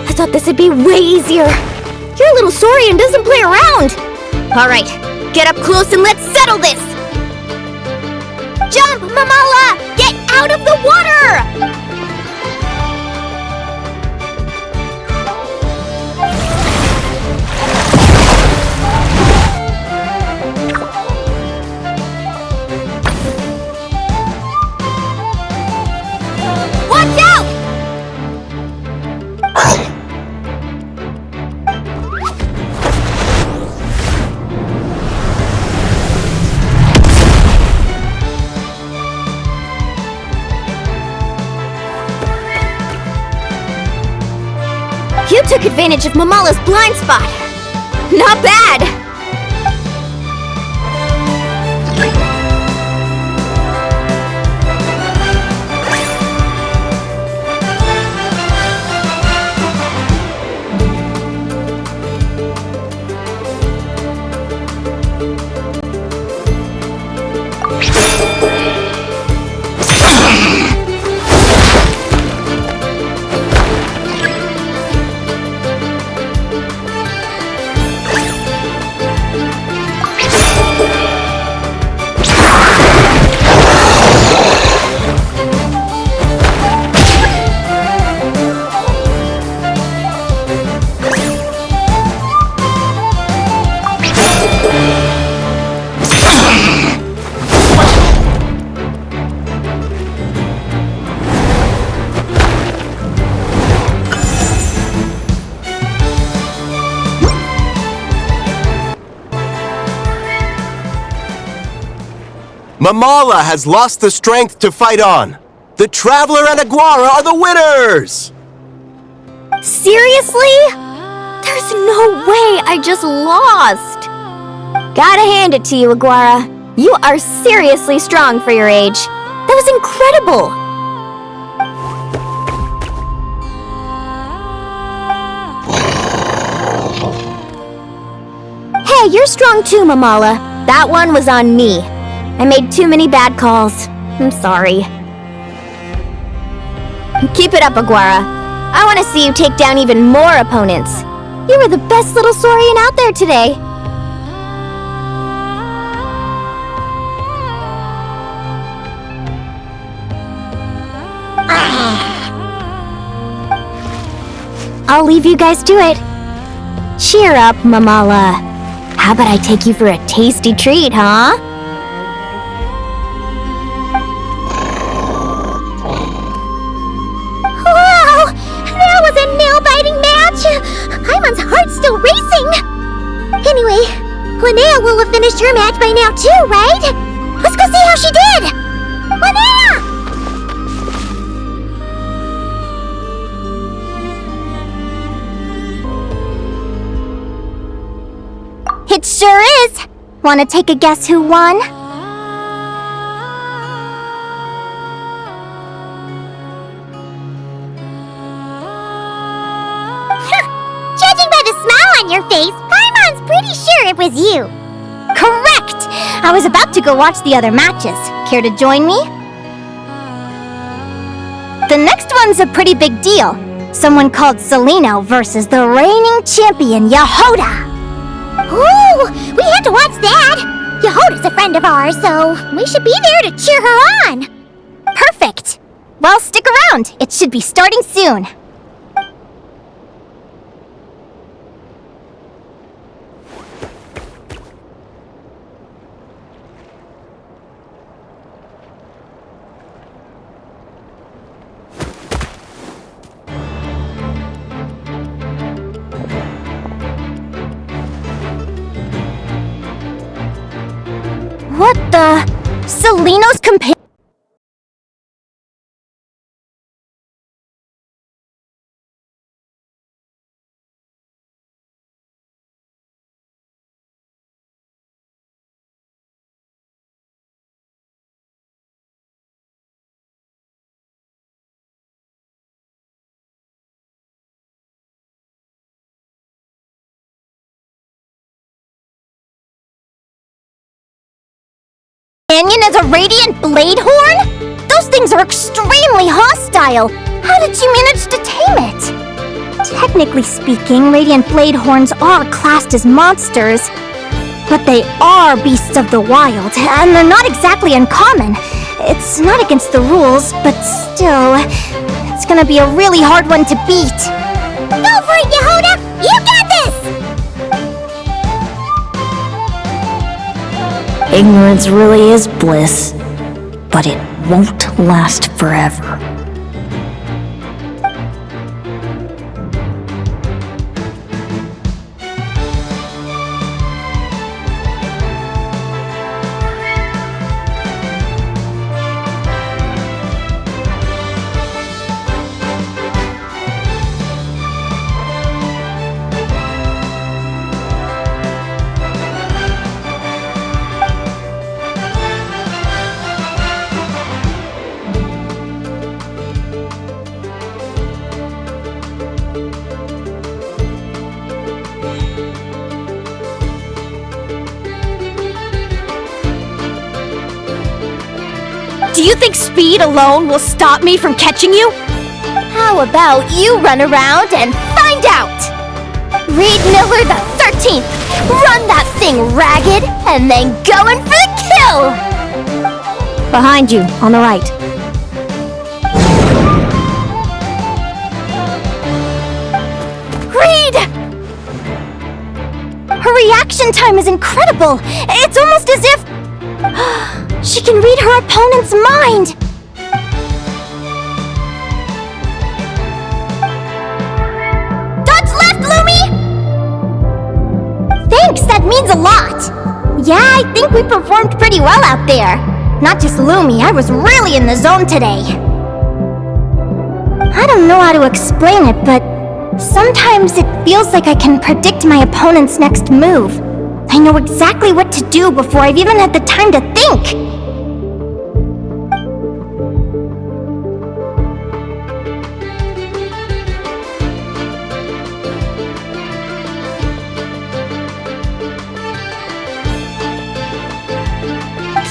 I thought this would be way easier. You're a little saurian doesn't play around. Alright, get up close and let's settle this! Jump, Mamala! Get out of the water! Watch out! You took advantage of Mamala's blind spot. Not bad! Mamala has lost the strength to fight on. The Traveler and Aguara are the winners! Seriously? There's no way I just lost. Gotta hand it to you, Aguara. You are seriously strong for your age. That was incredible! Hey, you're strong too, Mamala. That one was on me. I made too many bad calls. I'm sorry. Keep it up, Aguara. I want to see you take down even more opponents. You were the best little Saurian out there today. I'll leave you guys to it. Cheer up, Mamala. How about I take you for a tasty treat, huh? Wow! That was a nail-biting match! Paimon's heart's still racing! Anyway, Linnea will have finished her match by now too, right? Let's go see how she did! Linnea! It sure is! Wanna take a guess who won? Judging by the smile on your face, Paimon's pretty sure it was you. Correct! I was about to go watch the other matches. Care to join me? The next one's a pretty big deal. Someone called Celino versus the reigning champion, Yahoda. Ooh, we had to watch that! Yahoda's a friend of ours, so we should be there to cheer her on! Perfect! Well, stick around. It should be starting soon. What the? Celino's companion? Is a radiant blade horn? Those things are extremely hostile. How did you manage to tame it? Technically speaking, radiant blade horns are classed as monsters, but they are beasts of the wild, and they're not exactly uncommon. It's not against the rules, but still, it's gonna be a really hard one to beat. Go for it, Yahoda! You got this! Ignorance really is bliss, but it won't last forever. Do you think speed alone will stop me from catching you? How about you run around and find out? Reed Miller the 13th! Run that thing ragged, and then go in for the kill! Behind you, on the right. Reed! Her reaction time is incredible! It's almost as if... she can read her opponent's mind! Dodge left, Lumi! Thanks, that means a lot! Yeah, I think we performed pretty well out there. Not just Lumi, I was really in the zone today. I don't know how to explain it, but sometimes it feels like I can predict my opponent's next move. I know exactly what to do before I've even had the time to think!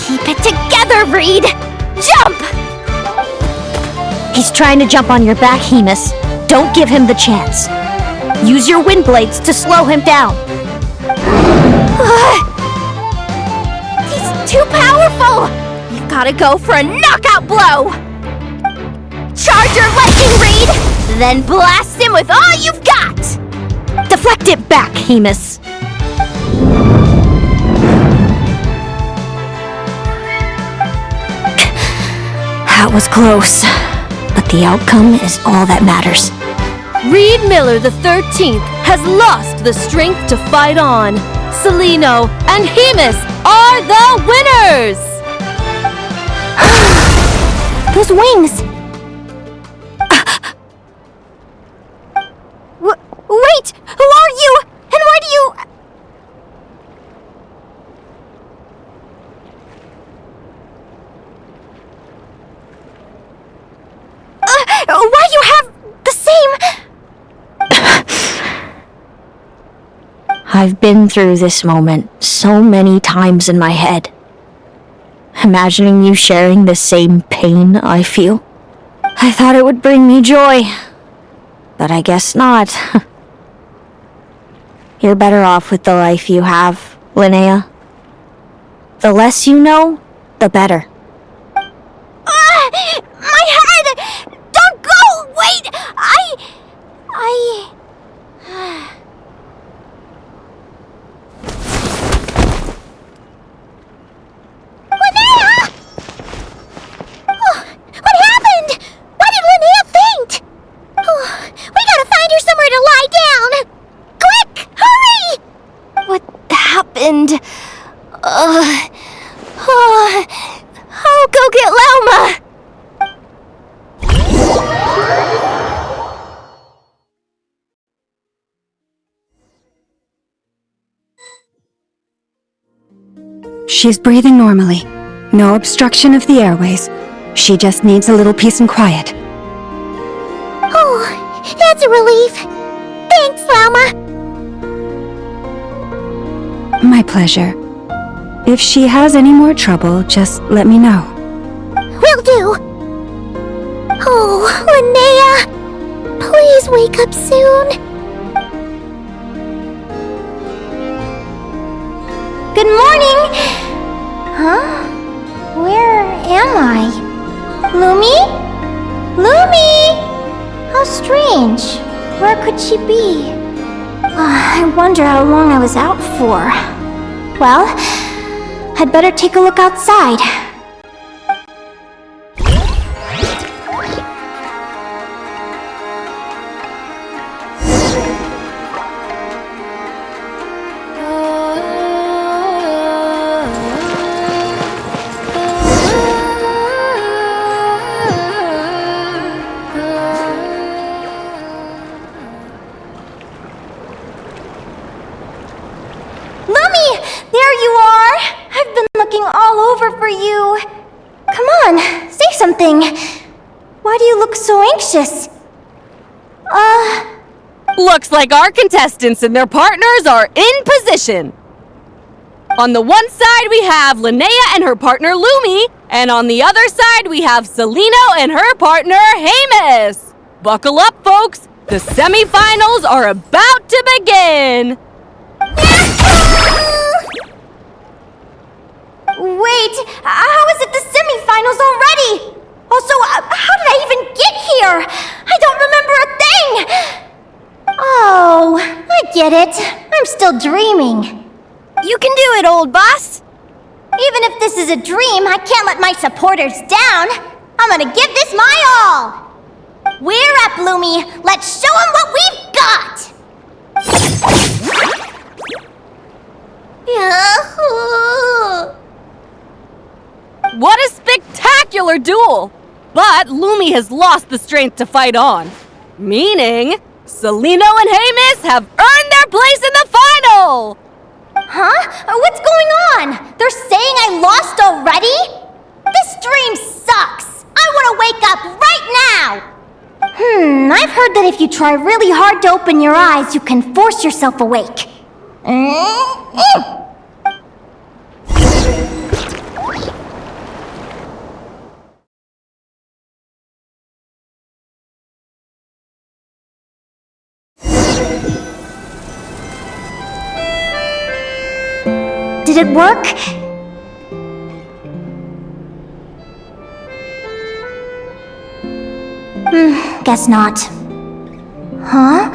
Keep it together, Reed! Jump! He's trying to jump on your back, Hemus. Don't give him the chance. Use your wind blades to slow him down. He's too powerful! You've gotta go for a knockout blow! Charge your lightning, Reed! Then blast him with all you've got! Deflect it back, Hemus. That was close, but the outcome is all that matters. Reed Miller the 13th has lost the strength to fight on. Celino and Hemus are the winners! Those wings! Wait! Who are you? And why do you... why do you have the same... I've been through this moment so many times in my head. Imagining you sharing the same pain I feel. I thought it would bring me joy. But I guess not. You're better off with the life you have, Linnea. The less you know, the better. My head! Don't go! Wait! Linnea! Oh, what happened? Why did Linnea faint? Oh, we gotta find her somewhere to lie down! Quick! Hurry! What happened? I'll go get Lauma! She's breathing normally. No obstruction of the airways. She just needs a little peace and quiet. Oh, that's a relief. Thanks, Lauma. My pleasure. If she has any more trouble, just let me know. Will do. Oh, Linnea. Please wake up soon. Good morning. Huh? Where am I? Lumi? Lumi! How strange. Where could she be? I wonder how long I was out for. Well, I'd better take a look outside. There you are! I've been looking all over for you. Come on, say something. Why do you look so anxious? Looks like our contestants and their partners are in position. On the one side, we have Linnea and her partner Lumi, and on the other side, we have Celino and her partner Hemus. Buckle up, folks. The semifinals are about to begin. Wait, how is it the semifinals already? Also, how did I even get here? I don't remember a thing! Oh, I get it. I'm still dreaming. You can do it, old boss. Even if this is a dream, I can't let my supporters down. I'm gonna give this my all. We're up, Lumi. Let's show them what we've got! What a spectacular duel! But Lumi has lost the strength to fight on. Meaning, Celino and Hemus have earned their place in the final! Huh? What's going on? They're saying I lost already? This dream sucks! I want to wake up right now! I've heard that if you try really hard to open your eyes, you can force yourself awake. Did it work? Guess not. Huh?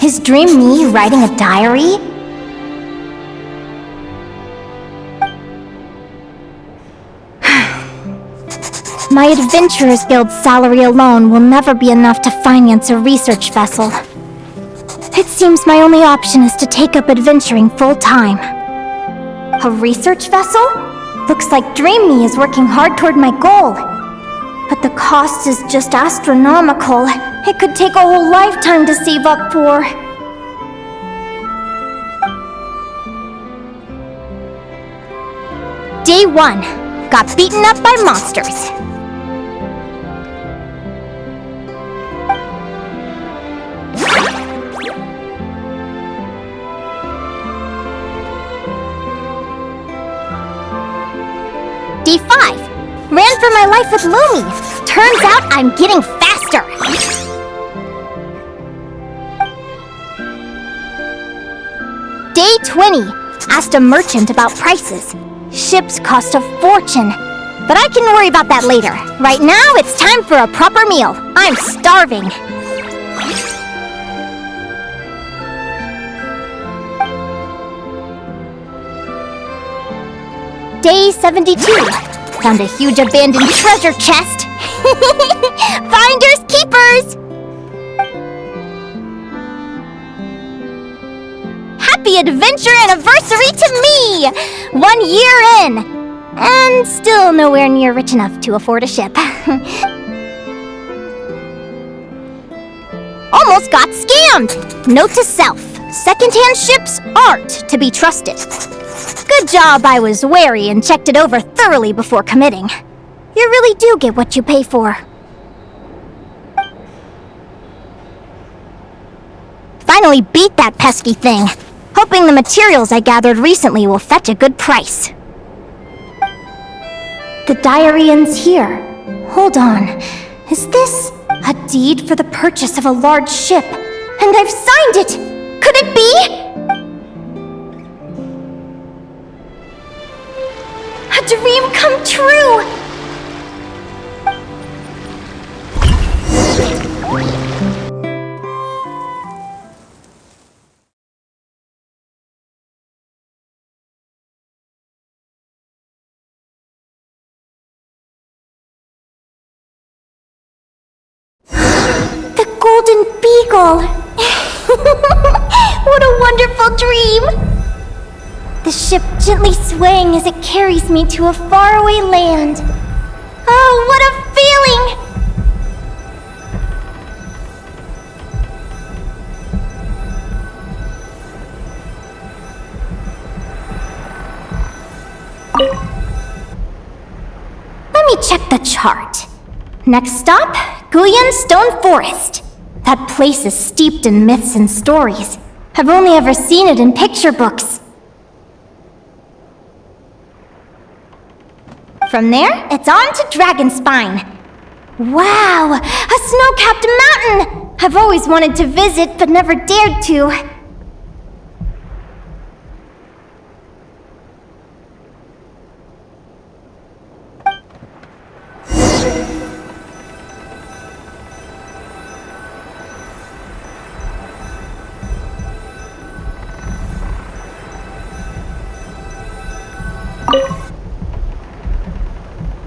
Is Dream me writing a diary? My Adventurers Guild salary alone will never be enough to finance a research vessel. It seems my only option is to take up adventuring full-time. A research vessel? Looks like Dream Me is working hard toward my goal. But the cost is just astronomical. It could take a whole lifetime to save up for. Day 1. Got beaten up by monsters. Day 5. Ran for my life with Lumi. Turns out I'm getting faster. Day 20. Asked a merchant about prices. Ships cost a fortune. But I can worry about that later. Right now, it's time for a proper meal. I'm starving. Day 72. Found a huge abandoned treasure chest. Finders keepers! Happy adventure anniversary to me! 1 year in! And still nowhere near rich enough to afford a ship. Almost got scammed! Note to self, secondhand ships aren't to be trusted. Good job I was wary and checked it over thoroughly before committing. You really do get what you pay for. Finally beat that pesky thing. Hoping the materials I gathered recently will fetch a good price. The diary ends here. Hold on. Is this a deed for the purchase of a large ship? And I've signed it! Could it be? A dream come true! The Golden Beagle! What a wonderful dream! The ship gently swaying as it carries me to a faraway land. Oh, what a feeling! Let me check the chart. Next stop, Guyan Stone Forest. That place is steeped in myths and stories. I've only ever seen it in picture books. From there, it's on to Dragonspine. Wow, a snow-capped mountain! I've always wanted to visit, but never dared to.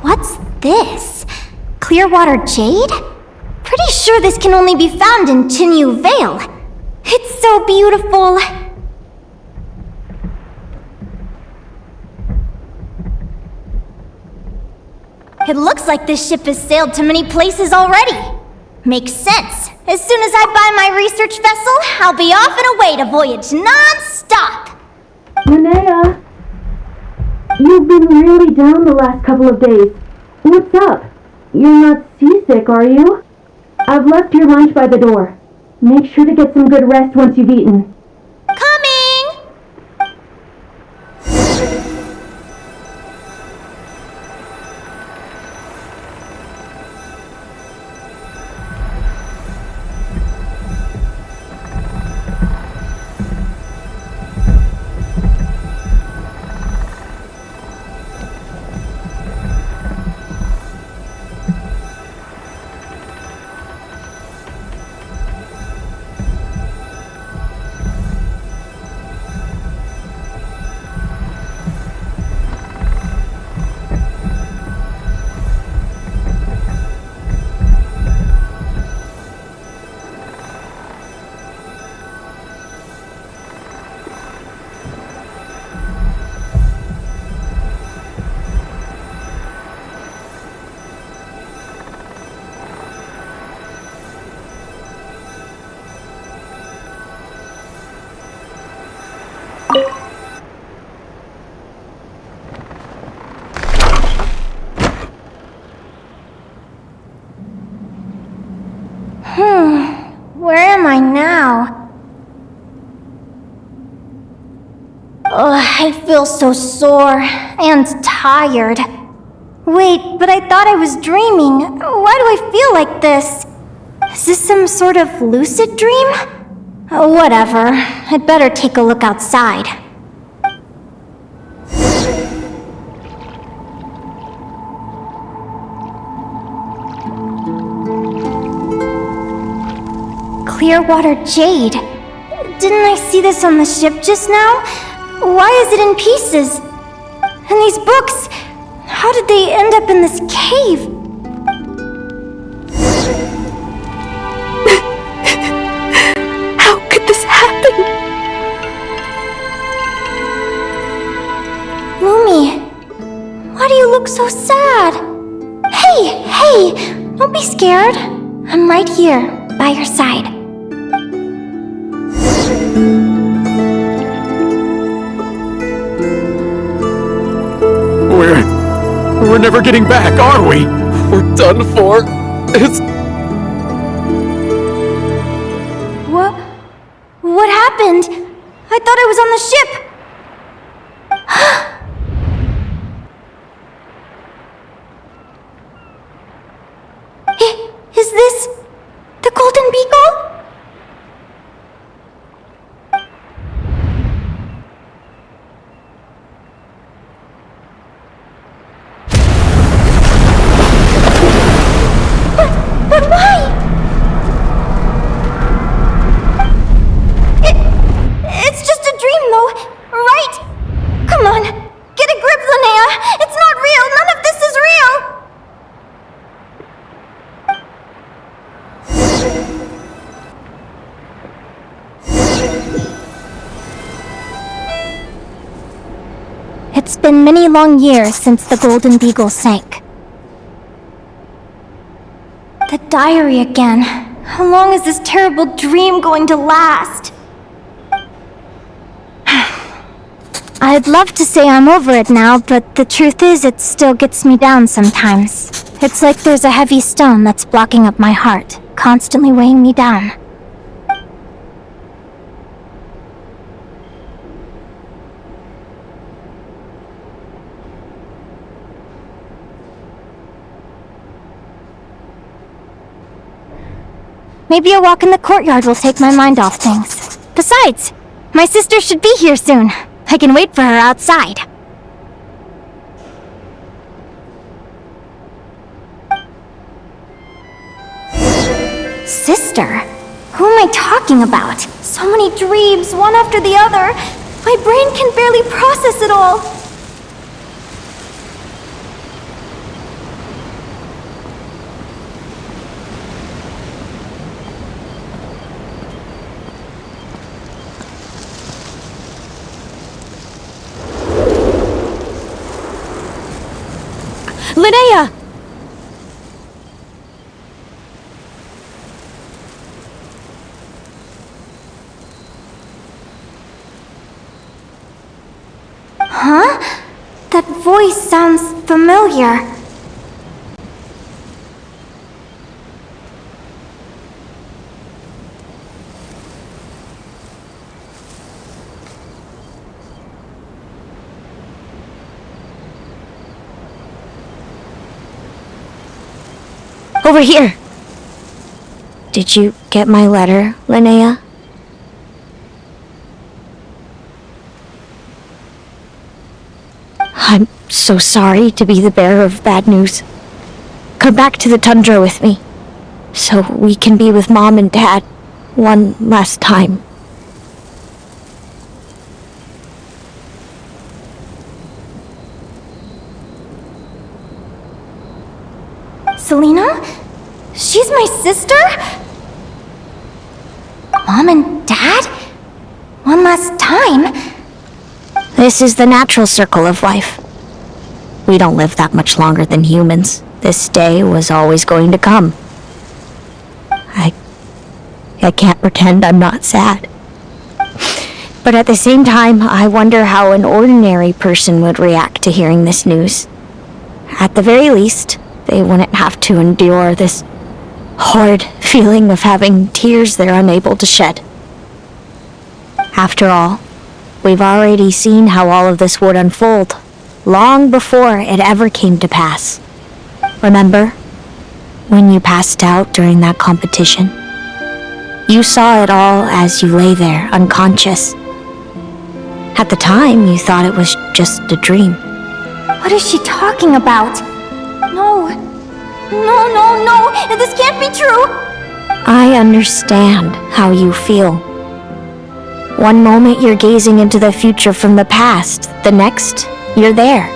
What's this? Clearwater jade? Pretty sure this can only be found in Chinyu Vale. It's so beautiful. It looks like this ship has sailed to many places already. Makes sense. As soon as I buy my research vessel, I'll be off and away to voyage non-stop. Linnea! You've been really down the last couple of days. What's up? You're not seasick, are you? I've left your lunch by the door. Make sure to get some good rest once you've eaten. Coming! Where am I now? Ugh, I feel so sore and tired. Wait, but I thought I was dreaming. Why do I feel like this? Is this some sort of lucid dream? Whatever. I'd better take a look outside. Clearwater jade. Didn't I see this on the ship just now? Why is it in pieces? And these books, how did they end up in this cave? How could this happen? Lumi, why do you look so sad? Hey, don't be scared. I'm right here, by your side. We're never getting back, are we? We're done for. What happened? I thought I was on the ship. Is this the Golden Beagle? But why? It's just a dream, though, right? Come on, get a grip, Linnea. It's not real. None of this is real. It's been many long years since the Golden Beagle sank. The diary again. How long is this terrible dream going to last? I'd love to say I'm over it now, but the truth is it still gets me down sometimes. It's like there's a heavy stone that's blocking up my heart, constantly weighing me down. Maybe a walk in the courtyard will take my mind off things. Besides, my sister should be here soon. I can wait for her outside. Sister? Who am I talking about? So many dreams, one after the other. My brain can barely process it all. Linnea! Huh? That voice sounds familiar. Over here! Did you get my letter, Linnea? I'm so sorry to be the bearer of bad news. Come back to the tundra with me, so we can be with Mom and Dad one last time. Selena? She's my sister? Mom and Dad? One last time? This is the natural circle of life. We don't live that much longer than humans. This day was always going to come. I can't pretend I'm not sad. But at the same time, I wonder how an ordinary person would react to hearing this news. At the very least, they wouldn't have to endure this horrid feeling of having tears they're unable to shed. After all, we've already seen how all of this would unfold, long before it ever came to pass. Remember, when you passed out during that competition? You saw it all as you lay there, unconscious. At the time, you thought it was just a dream. What is she talking about? No. No. This can't be true. I understand how you feel. One moment you're gazing into the future from the past, the next, you're there,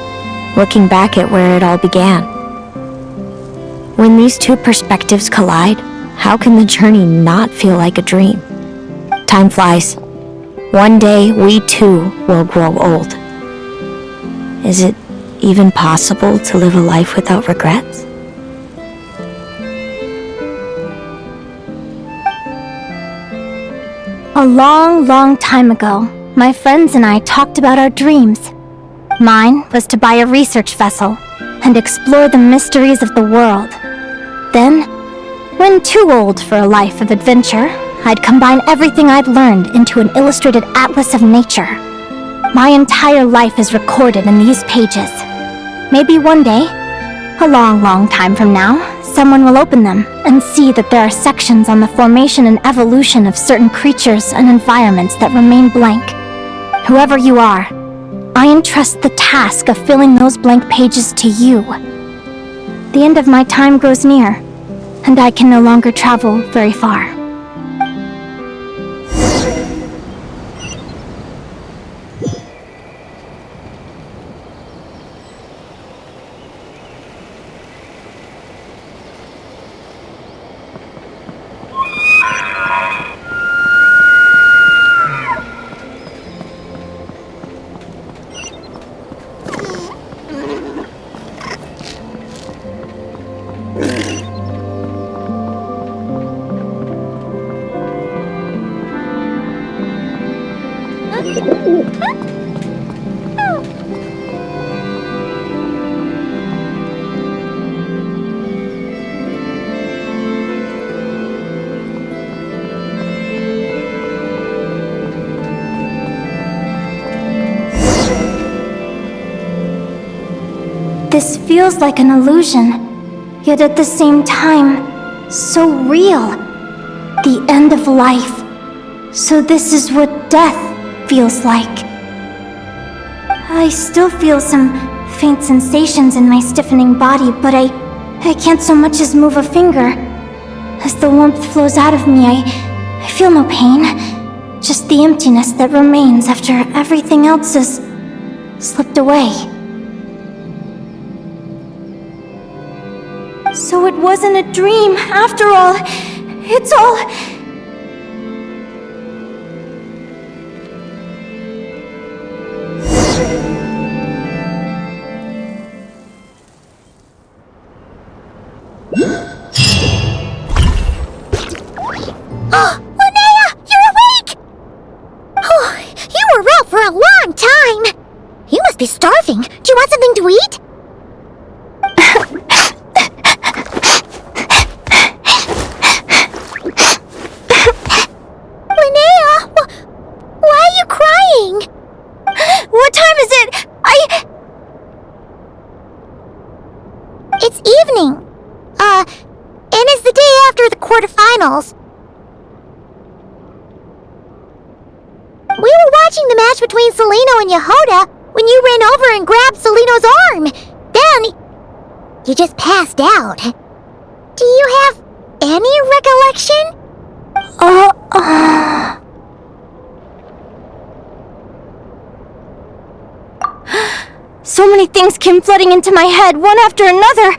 looking back at where it all began. When these two perspectives collide, how can the journey not feel like a dream? Time flies. One day, we too will grow old. Is it even possible to live a life without regrets? A long time ago, my friends and I talked about our dreams. Mine was to buy a research vessel and explore the mysteries of the world. Then, when too old for a life of adventure, I'd combine everything I'd learned into an illustrated atlas of nature. My entire life is recorded in these pages. Maybe one day, a long time from now, someone will open them and see that there are sections on the formation and evolution of certain creatures and environments that remain blank. Whoever you are, I entrust the task of filling those blank pages to you. The end of my time grows near, and I can no longer travel very far. This feels like an illusion, yet at the same time, so real. The end of life. So this is what death feels like. I still feel some faint sensations in my stiffening body, but I can't so much as move a finger. As the warmth flows out of me, I feel no pain. Just the emptiness that remains after everything else has slipped away. So it wasn't a dream, after all. It's all... Oh, Linnea! You're awake! Oh, you were out for a long time! You must must be starving. Do you want something to eat? Linnea, why are you crying? What time is it? It's evening. And it's the day after the quarterfinals. We were watching the match between Celino and Yehoda when you ran over and grabbed Celino's arm. Then, you just passed out. Do you have any recollection? So many things came flooding into my head, one after another.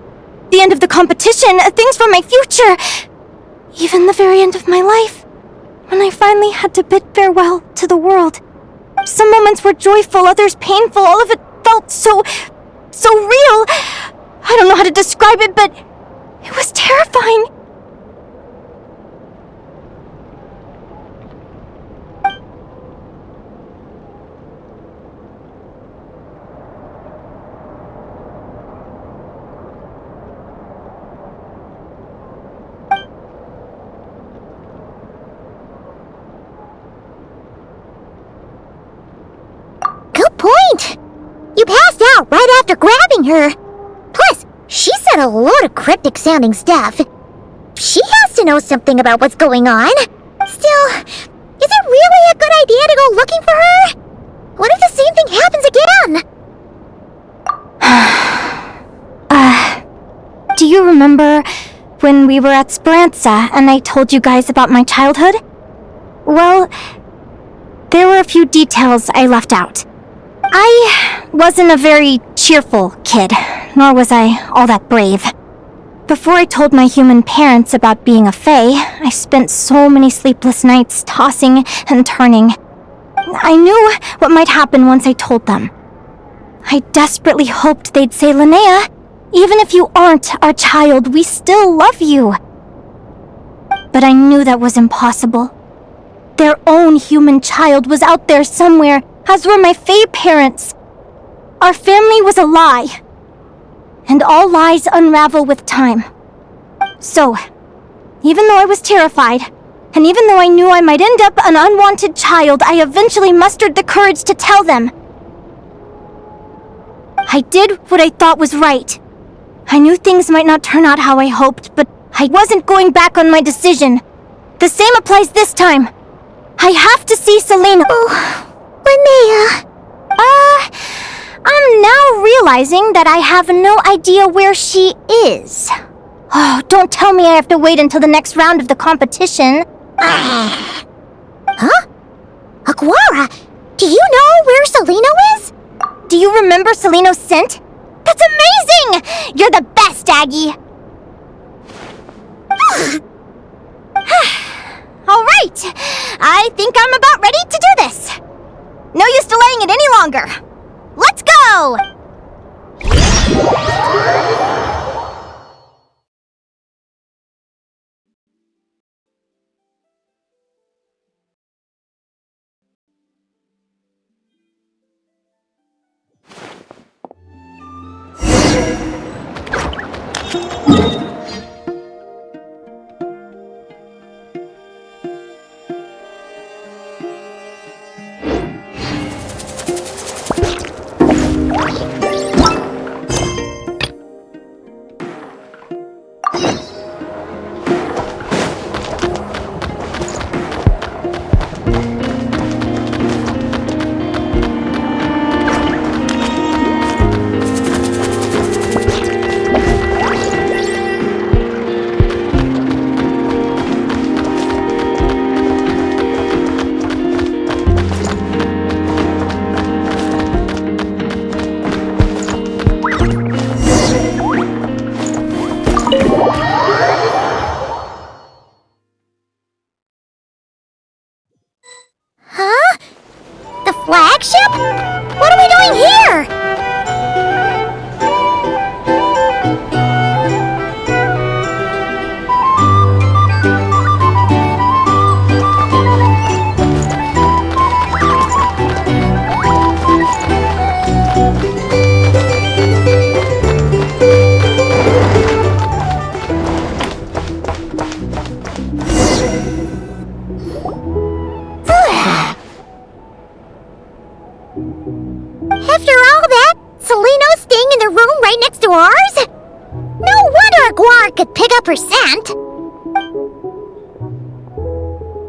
The end of the competition, things from my future. Even the very end of my life. When I finally had to bid farewell to the world. Some moments were joyful, others painful. All of it felt so real. I don't know how to describe it, but it was terrifying. You passed out right after grabbing her. Plus, she said a load of cryptic-sounding stuff. She has to know something about what's going on. Still, is it really a good idea to go looking for her? What if the same thing happens again? Do you remember when we were at Speranza and I told you guys about my childhood? Well, there were a few details I left out. I wasn't a very cheerful kid, nor was I all that brave. Before I told my human parents about being a fae, I spent so many sleepless nights tossing and turning. I knew what might happen once I told them. I desperately hoped they'd say, Linnea, even if you aren't our child, we still love you. But I knew that was impossible. Their own human child was out there somewhere, as were my fae parents. Our family was a lie. And all lies unravel with time. So, even though I was terrified, and even though I knew I might end up an unwanted child, I eventually mustered the courage to tell them. I did what I thought was right. I knew things might not turn out how I hoped, but I wasn't going back on my decision. The same applies this time. I have to see Celino. Linnea. I'm now realizing that I have no idea where she is. Oh, don't tell me I have to wait until the next round of the competition. Huh? Aguara, do you know where Celino is? Do you remember Celino's scent? That's amazing! You're the best, Aggie! Alright, I think I'm about ready to do this. No use delaying it any longer. Let's go! Huh? The flagship? What are we doing here? After all that, Seleno's staying in the room right next to ours? No wonder Aguara could pick up her scent.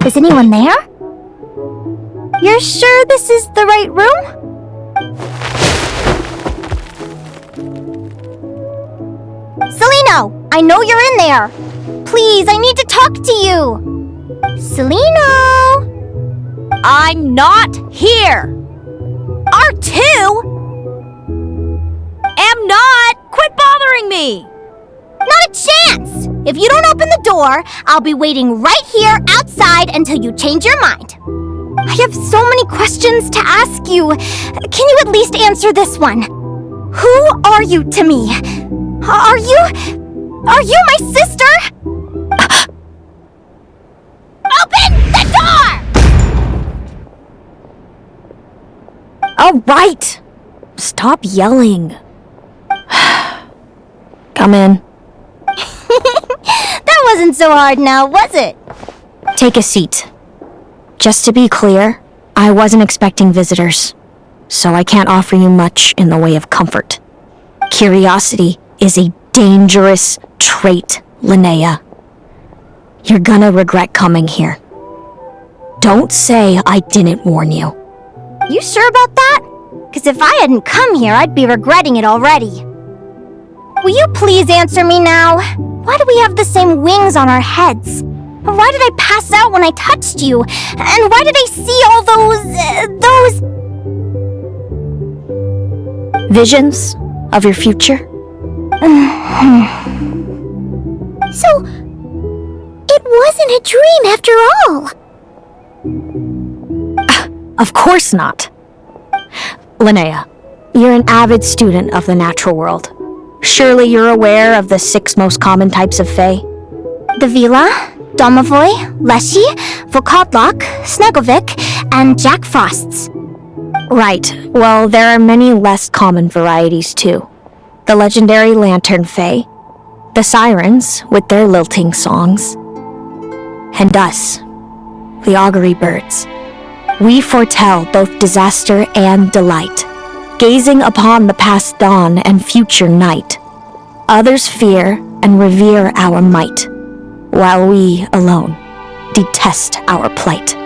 Is anyone there? You're sure this is the right room? Seleno, I know you're in there. Please, I need to talk to you. Seleno! I'm not here! R2? Am not! Quit bothering me! Not a chance! If you don't open the door, I'll be waiting right here outside until you change your mind. I have so many questions to ask you. Can you at least answer this one? Who are you to me? Are you my sister? Open the door! All right! Stop yelling. Come in. That wasn't so hard now, was it? Take a seat. Just to be clear, I wasn't expecting visitors, so I can't offer you much in the way of comfort. Curiosity is a dangerous trait, Linnea. You're gonna regret coming here. Don't say I didn't warn you. You sure about that? Because if I hadn't come here, I'd be regretting it already. Will you please answer me now? Why do we have the same wings on our heads? Why did I pass out when I touched you? And why did I see all those... Visions of your future? So, it wasn't a dream after all. Of course not. Linnea, you're an avid student of the natural world. Surely you're aware of the 6 most common types of Fae? The Vila, Domovoy, Leshy, Vokadlok, Snegovic, and Jack Frosts. Right. Well, there are many less common varieties too. The legendary Lantern Fae, the Sirens with their lilting songs, and us, the Augury Birds. We foretell both disaster and delight, gazing upon the past dawn and future night. Others fear and revere our might, while we alone detest our plight.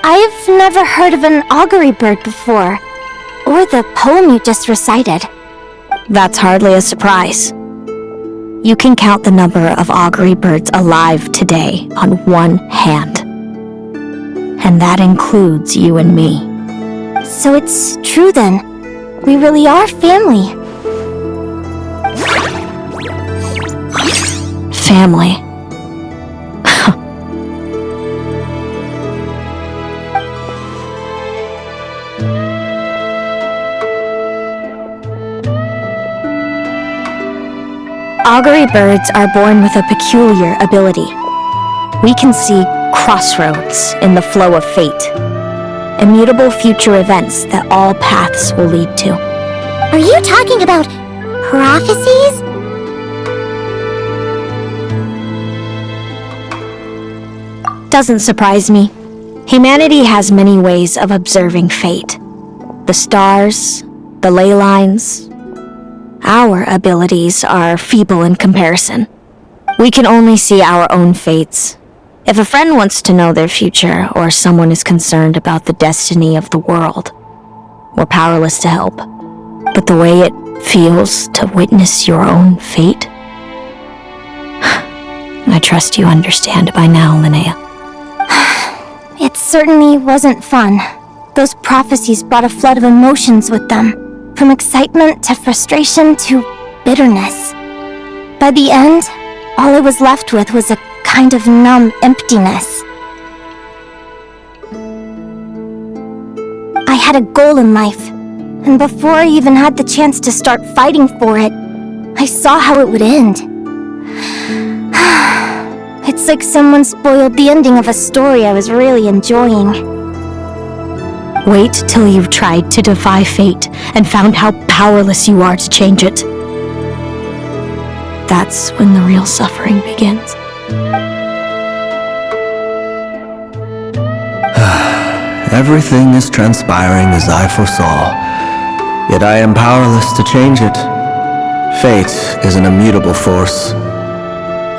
I've never heard of an augury bird before, or the poem you just recited. That's hardly a surprise. You can count the number of augury birds alive today on one hand. And that includes you and me. So it's true then. We really are family. Family. Augury birds are born with a peculiar ability. We can see crossroads in the flow of fate, immutable future events that all paths will lead to. Are you talking about prophecies? Doesn't surprise me. Humanity has many ways of observing fate. The stars, the ley lines. Our abilities are feeble in comparison. We can only see our own fates. If a friend wants to know their future, or someone is concerned about the destiny of the world, we're powerless to help. But the way it feels to witness your own fate, I trust you understand by now, Linnea. It certainly wasn't fun. Those prophecies brought a flood of emotions with them. From excitement to frustration to bitterness. By the end, all I was left with was a kind of numb emptiness. I had a goal in life, and before I even had the chance to start fighting for it, I saw how it would end. It's like someone spoiled the ending of a story I was really enjoying. Wait till you've tried to defy fate and found how powerless you are to change it. That's when the real suffering begins. Everything is transpiring as I foresaw, yet I am powerless to change it. Fate is an immutable force.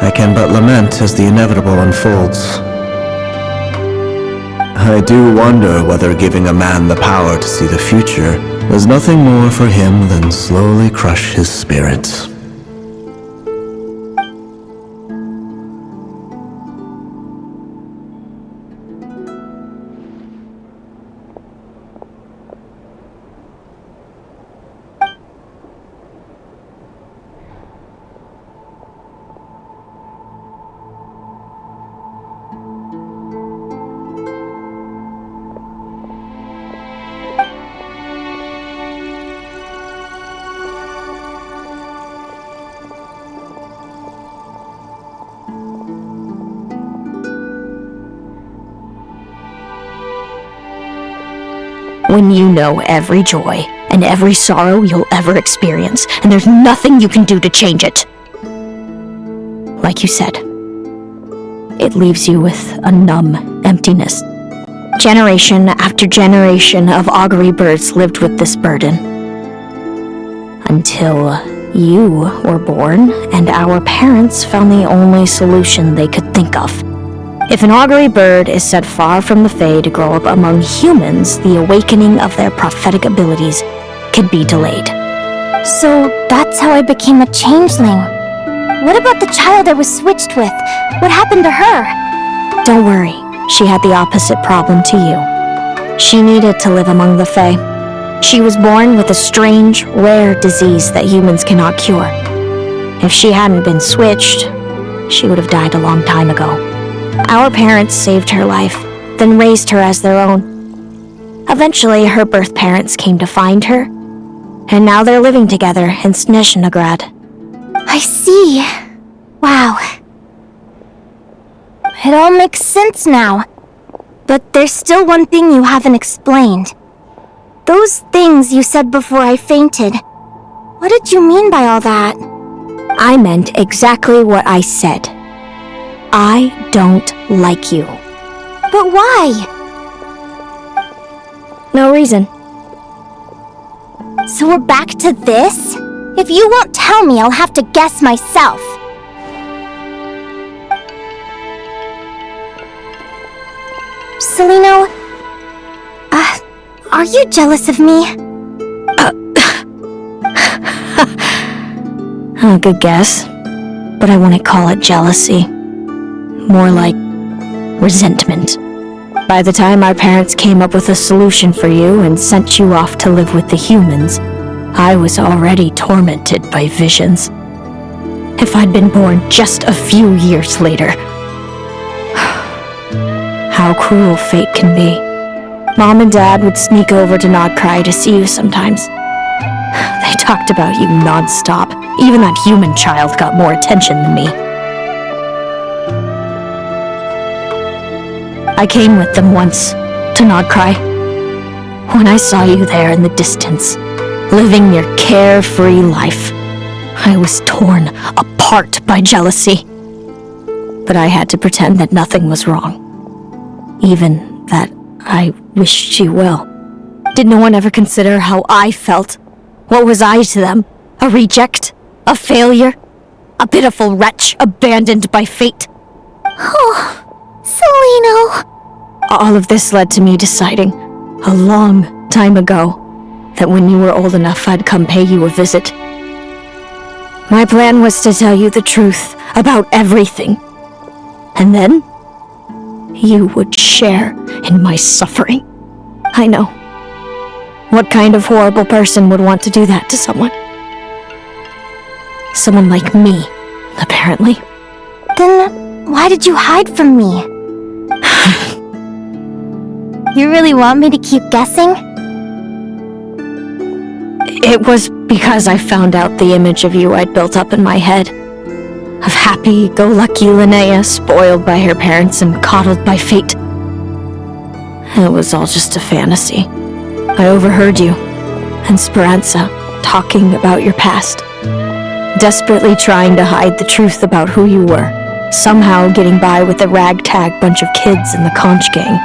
I can but lament as the inevitable unfolds. I do wonder whether giving a man the power to see the future does nothing more for him than slowly crush his spirit. When you know every joy and every sorrow you'll ever experience, and there's nothing you can do to change it. Like you said, it leaves you with a numb emptiness. Generation after generation of augury birds lived with this burden. Until you were born, and our parents found the only solution they could think of. If an augury bird is set far from the Fae to grow up among humans, the awakening of their prophetic abilities could be delayed. So that's how I became a changeling. What about the child I was switched with? What happened to her? Don't worry, she had the opposite problem to you. She needed to live among the Fae. She was born with a strange, rare disease that humans cannot cure. If she hadn't been switched, she would have died a long time ago. Our parents saved her life, then raised her as their own. Eventually, her birth parents came to find her, and now they're living together in Snezhnograd. I see. Wow. It all makes sense now. But there's still one thing you haven't explained. Those things you said before I fainted. What did you mean by all that? I meant exactly what I said. I don't like you. But why? No reason. So we're back to this? If you won't tell me, I'll have to guess myself. Celino, are you jealous of me? Good guess. But I wouldn't call it jealousy. More like resentment. By the time our parents came up with a solution for you and sent you off to live with the humans, I was already tormented by visions. If I'd been born just a few years later. How cruel fate can be. Mom and Dad would sneak over to Nod-Krai to see you sometimes. They talked about you non-stop. Even that human child got more attention than me. I came with them once, to Nod-Krai. When I saw you there in the distance, living your carefree life, I was torn apart by jealousy. But I had to pretend that nothing was wrong. Even that I wished you well. Did no one ever consider how I felt? What was I to them? A reject? A failure? A pitiful wretch abandoned by fate? Oh, Celino. All of this led to me deciding, a long time ago, that when you were old enough, I'd come pay you a visit. My plan was to tell you the truth about everything. And then, you would share in my suffering. I know. What kind of horrible person would want to do that to someone? Someone like me, apparently. Then, why did you hide from me? You really want me to keep guessing? It was because I found out the image of you I'd built up in my head. Of happy-go-lucky Linnea, spoiled by her parents and coddled by fate. It was all just a fantasy. I overheard you and Speranza talking about your past. Desperately trying to hide the truth about who you were. Somehow getting by with the ragtag bunch of kids in the conch gang.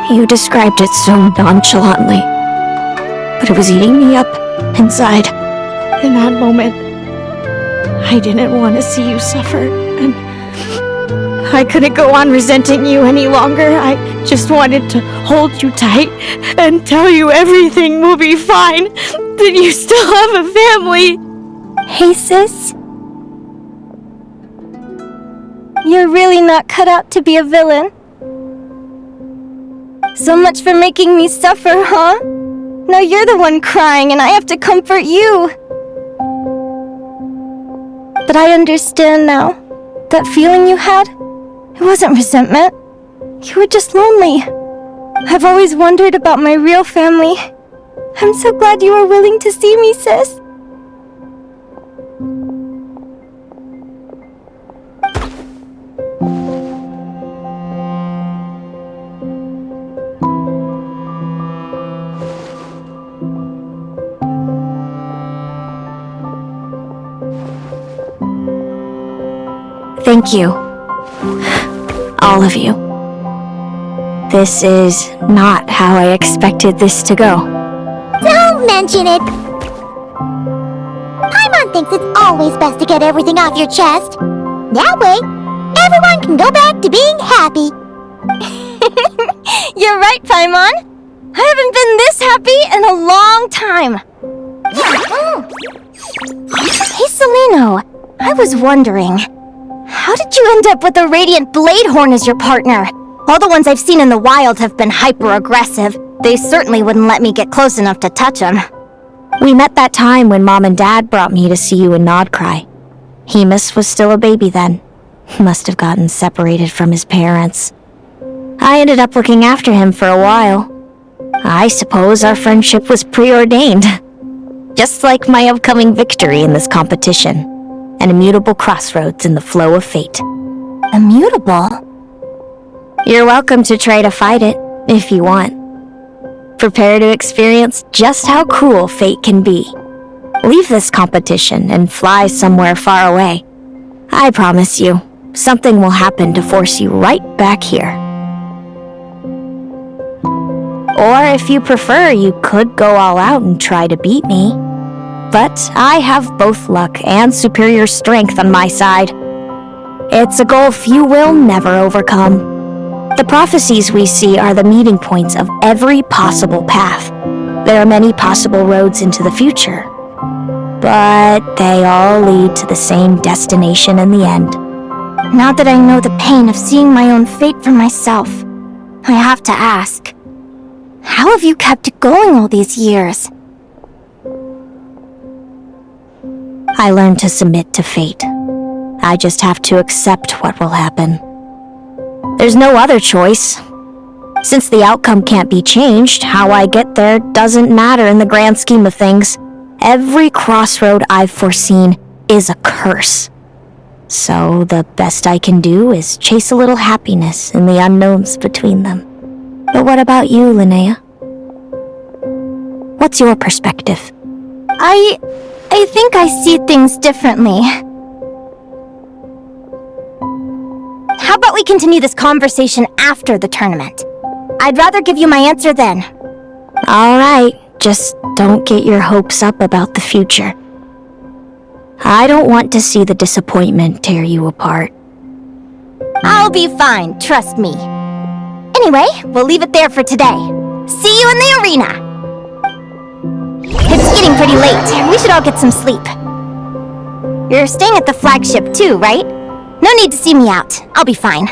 You described it so nonchalantly, but it was eating me up inside. In that moment, I didn't want to see you suffer, and I couldn't go on resenting you any longer. I just wanted to hold you tight and tell you everything will be fine, that you still have a family. Hey, sis. You're really not cut out to be a villain. So much for making me suffer, huh? Now you're the one crying and I have to comfort you. But I understand now. That feeling you had, it wasn't resentment. You were just lonely. I've always wondered about my real family. I'm so glad you were willing to see me, sis. Thank you. All of you. This is not how I expected this to go. Don't mention it! Paimon thinks it's always best to get everything off your chest. That way, everyone can go back to being happy. You're right, Paimon. I haven't been this happy in a long time. Hey, Celino. I was wondering, how did you end up with a Radiant Bladehorn as your partner? All the ones I've seen in the wild have been hyper-aggressive. They certainly wouldn't let me get close enough to touch them. We met that time when Mom and Dad brought me to see you in Nod-Krai. Hemus was still a baby then. Must have gotten separated from his parents. I ended up looking after him for a while. I suppose our friendship was preordained. Just like my upcoming victory in this competition. An immutable crossroads in the flow of fate. Immutable? You're welcome to try to fight it, if you want. Prepare to experience just how cruel fate can be. Leave this competition and fly somewhere far away. I promise you, something will happen to force you right back here. Or if you prefer, you could go all out and try to beat me. But I have both luck and superior strength on my side. It's a gulf you will never overcome. The prophecies we see are the meeting points of every possible path. There are many possible roads into the future. But they all lead to the same destination in the end. Now that I know the pain of seeing my own fate for myself, I have to ask, how have you kept it going all these years? I learned to submit to fate. I just have to accept what will happen. There's no other choice. Since the outcome can't be changed, how I get there doesn't matter in the grand scheme of things. Every crossroad I've foreseen is a curse. So the best I can do is chase a little happiness in the unknowns between them. But what about you, Linnea? What's your perspective? I think I see things differently. How about we continue this conversation after the tournament? I'd rather give you my answer then. All right, just don't get your hopes up about the future. I don't want to see the disappointment tear you apart. I'll be fine, trust me. Anyway, we'll leave it there for today. See you in the arena! It's getting pretty late. We should all get some sleep. You're staying at the flagship too, right? No need to see me out. I'll be fine.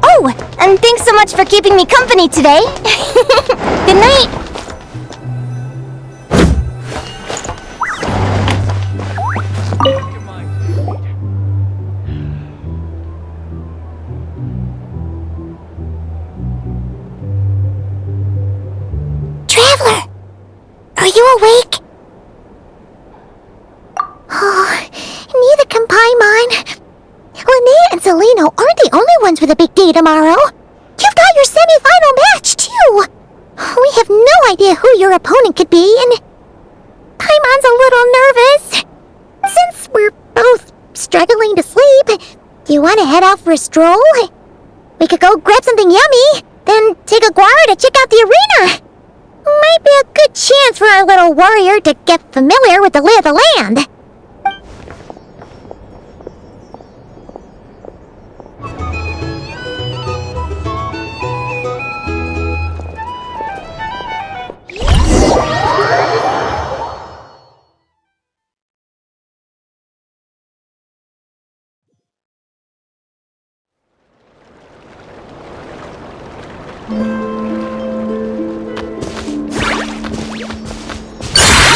Oh, and thanks so much for keeping me company today. Good night. Traveler! Are you awake? Oh, neither can Paimon. Linnea and Celino aren't the only ones with a big day tomorrow. You've got your semi-final match, too. We have no idea who your opponent could be, and Paimon's a little nervous. Since we're both struggling to sleep, do you want to head out for a stroll? We could go grab something yummy, then warrior to get familiar with the lay of the land.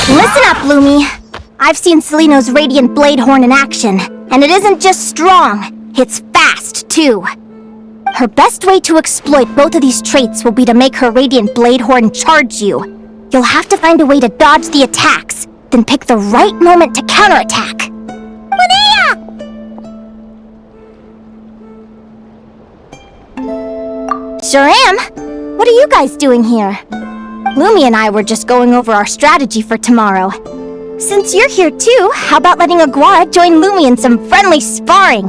Listen up, Lumi. I've seen Celino's Radiant Blade Horn in action, and it isn't just strong, it's fast, too. Her best way to exploit both of these traits will be to make her Radiant Blade Horn charge you. You'll have to find a way to dodge the attacks, then pick the right moment to counterattack. Linnea! Sure am. What are you guys doing here? Lumi and I were just going over our strategy for tomorrow. Since you're here too, how about letting Aguara join Lumi in some friendly sparring?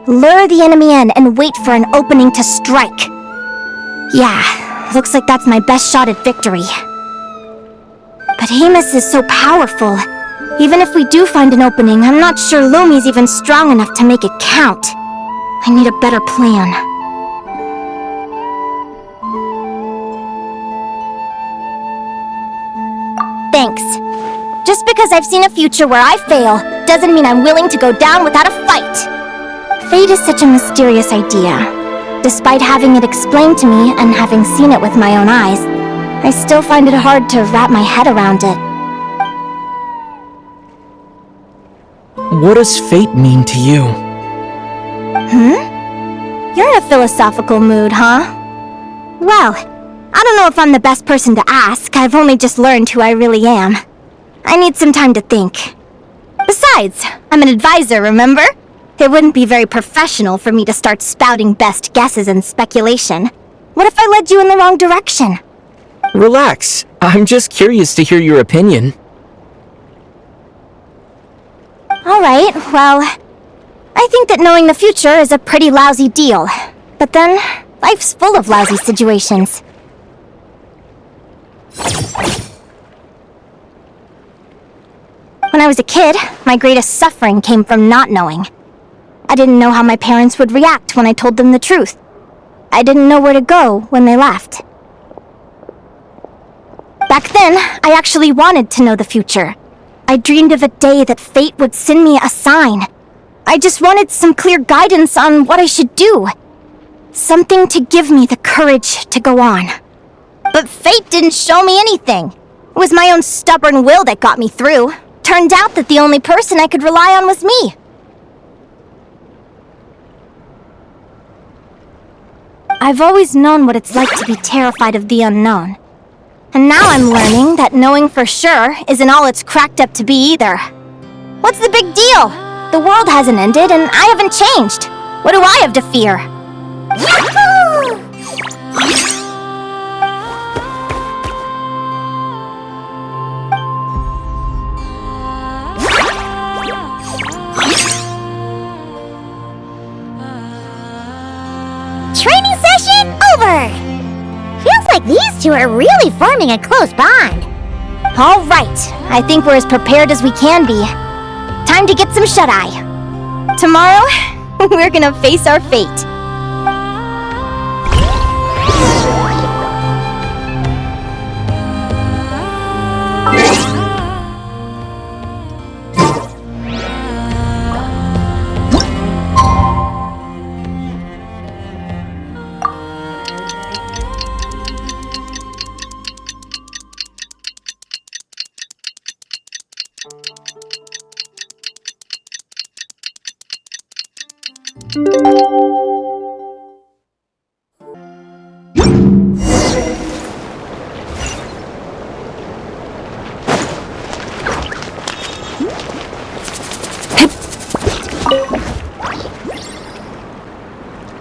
Lure the enemy in and wait for an opening to strike. Yeah, looks like that's my best shot at victory. But Amos is so powerful. Even if we do find an opening, I'm not sure Lumi's even strong enough to make it count. I need a better plan. Thanks. Just because I've seen a future where I fail, doesn't mean I'm willing to go down without a fight. Fate is such a mysterious idea. Despite having it explained to me and having seen it with my own eyes, I still find it hard to wrap my head around it. What does fate mean to you? You're in a philosophical mood, huh? Well, I don't know if I'm the best person to ask. I've only just learned who I really am. I need some time to think. Besides, I'm an advisor, remember? It wouldn't be very professional for me to start spouting best guesses and speculation. What if I led you in the wrong direction? Relax. I'm just curious to hear your opinion. Alright, well, I think that knowing the future is a pretty lousy deal. But then, life's full of lousy situations. When I was a kid, my greatest suffering came from not knowing. I didn't know how my parents would react when I told them the truth. I didn't know where to go when they left. Back then, I actually wanted to know the future. I dreamed of a day that fate would send me a sign. I just wanted some clear guidance on what I should do. Something to give me the courage to go on. But fate didn't show me anything. It was my own stubborn will that got me through. Turned out that the only person I could rely on was me. I've always known what it's like to be terrified of the unknown. And now I'm learning that knowing for sure isn't all it's cracked up to be either. What's the big deal? The world hasn't ended and I haven't changed. What do I have to fear? Yahoo! Training session over! Feels like these two are really forming a close bond. All right, I think we're as prepared as we can be. Time to get some shut-eye. Tomorrow, we're gonna face our fate.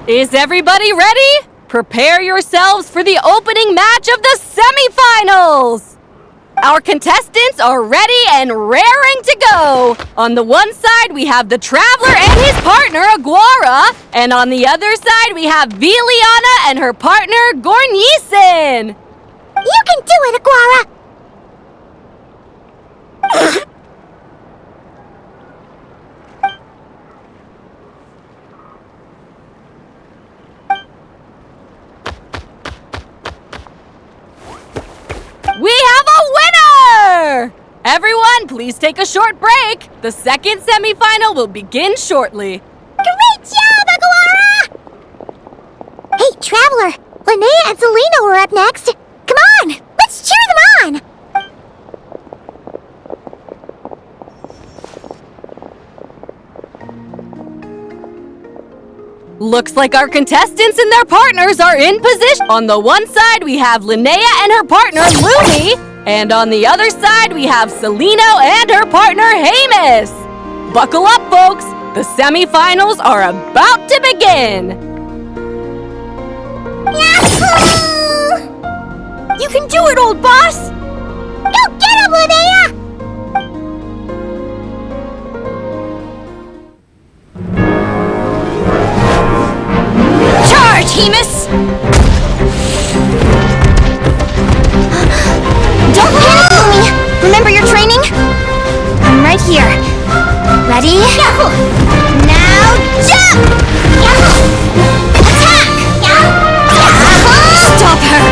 Is everybody ready? Prepare yourselves for the opening match of the semifinals! Our contestants are ready and raring to go. On the one side, we have the Traveler and his partner, Aguara. And on the other side, we have Viliana and her partner, Gornyesin. You can do it, Aguara! We have a winner! Everyone, please take a short break. The second semifinal will begin shortly. Great job, Aguara! Hey, Traveler! Linnea and Selena were up next. Come on! Let's cheer them on! Looks like our contestants and their partners are in position. On the one side, we have Linnea and her partner, Lumi. And on the other side, we have Celino and her partner, Hamus. Buckle up, folks. The semifinals are about to begin. Yahoo! You can do it, old boss! Go get him, Linnea! Charge, Hemus! Don't panic, Lumi! Remember your training? I'm right here. Ready? Now jump! Attack! Stop her!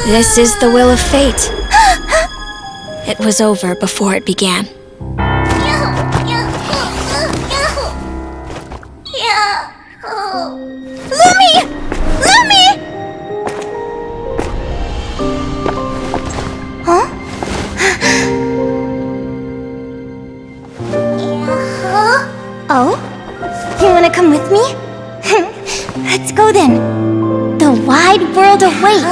This is the will of fate. It was over before it began. Lumi! Lumi! Huh? Oh? You wanna come with me? Let's go then. The wide world awaits.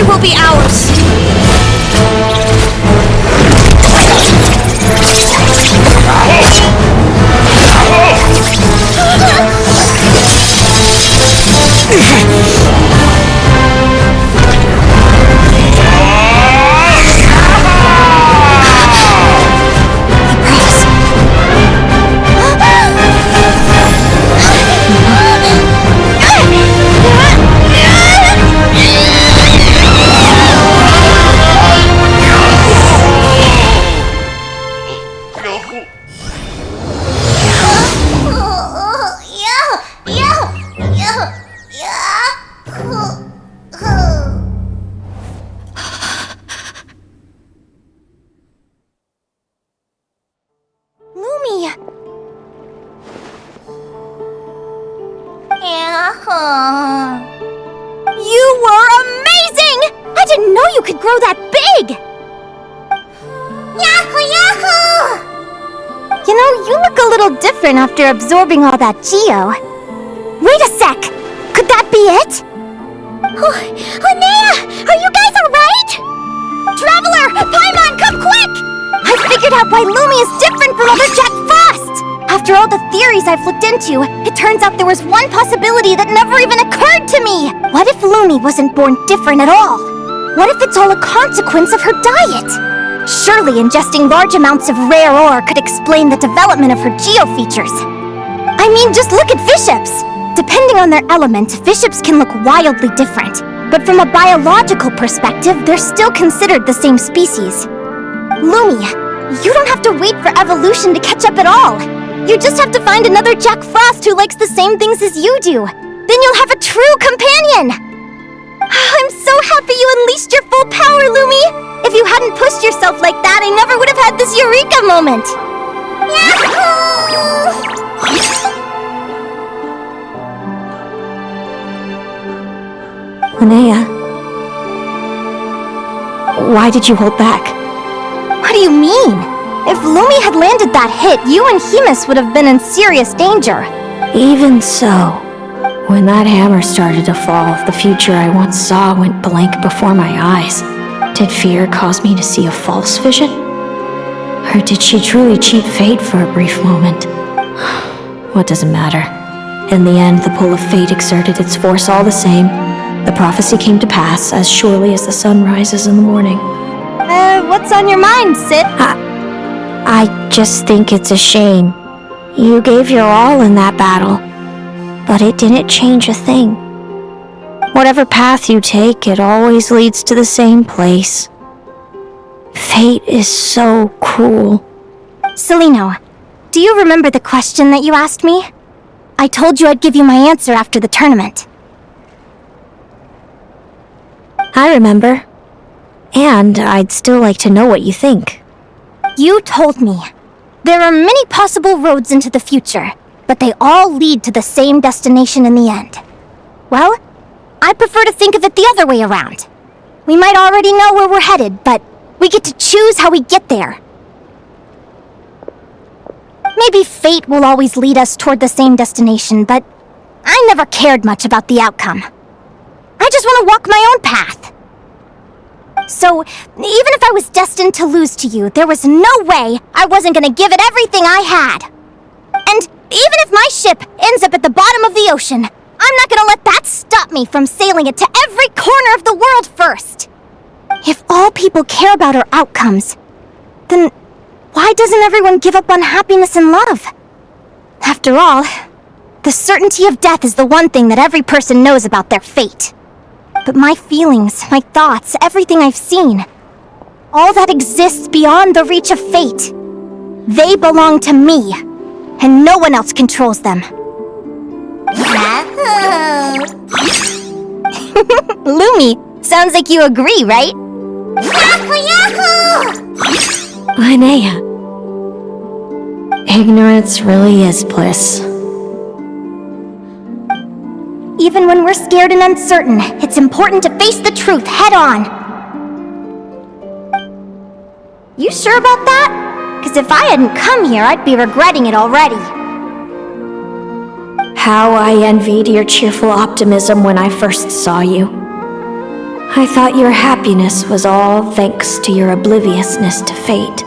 Will be ours. You were amazing! I didn't know you could grow that big! Yahoo! Yahoo! You know, you look a little different after absorbing all that geo. Wait a sec! Could that be it? Oh, Linnea! Are you guys alright? Traveler! Paimon, come quick! I figured out why Lumi is different from other Jack Frost! After all the theories I've looked into, it turns out there was one possibility that never even occurred to me! What if Lumi wasn't born different at all? What if it's all a consequence of her diet? Surely ingesting large amounts of rare ore could explain the development of her geo features. I mean, just look at Viships! Depending on their element, fiships can look wildly different. But from a biological perspective, they're still considered the same species. Lumi, you don't have to wait for evolution to catch up at all. You just have to find another Jack Frost who likes the same things as you do. Then you'll have a true companion! I'm so happy you unleashed your full power, Lumi! If you hadn't pushed yourself like that, I never would have had this eureka moment! Linnea, why did you hold back? What do you mean? If Lumi had landed that hit, you and Hemus would have been in serious danger. Even so, when that hammer started to fall, the future I once saw went blank before my eyes. Did fear cause me to see a false vision? Or did she truly cheat fate for a brief moment? What does it matter? In the end, the pull of fate exerted its force all the same. The prophecy came to pass as surely as the sun rises in the morning. What's on your mind, Sid? I just think it's a shame. You gave your all in that battle, but it didn't change a thing. Whatever path you take, it always leads to the same place. Fate is so cruel. Celino, do you remember the question that you asked me? I told you I'd give you my answer after the tournament. I remember. And I'd still like to know what you think. You told me. There are many possible roads into the future, but they all lead to the same destination in the end. Well, I prefer to think of it the other way around. We might already know where we're headed, but we get to choose how we get there. Maybe fate will always lead us toward the same destination, but I never cared much about the outcome. I just want to walk my own path. So, even if I was destined to lose to you, there was no way I wasn't gonna give it everything I had. And even if my ship ends up at the bottom of the ocean, I'm not gonna let that stop me from sailing it to every corner of the world first. If all people care about are outcomes, then why doesn't everyone give up on happiness and love? After all, the certainty of death is the one thing that every person knows about their fate. But my feelings, my thoughts, everything I've seen, all that exists beyond the reach of fate. They belong to me, and no one else controls them. Lumi, sounds like you agree, right? Linnea, ignorance really is bliss. Even when we're scared and uncertain, it's important to face the truth head on. You sure about that? Because if I hadn't come here, I'd be regretting it already. How I envied your cheerful optimism when I first saw you. I thought your happiness was all thanks to your obliviousness to fate.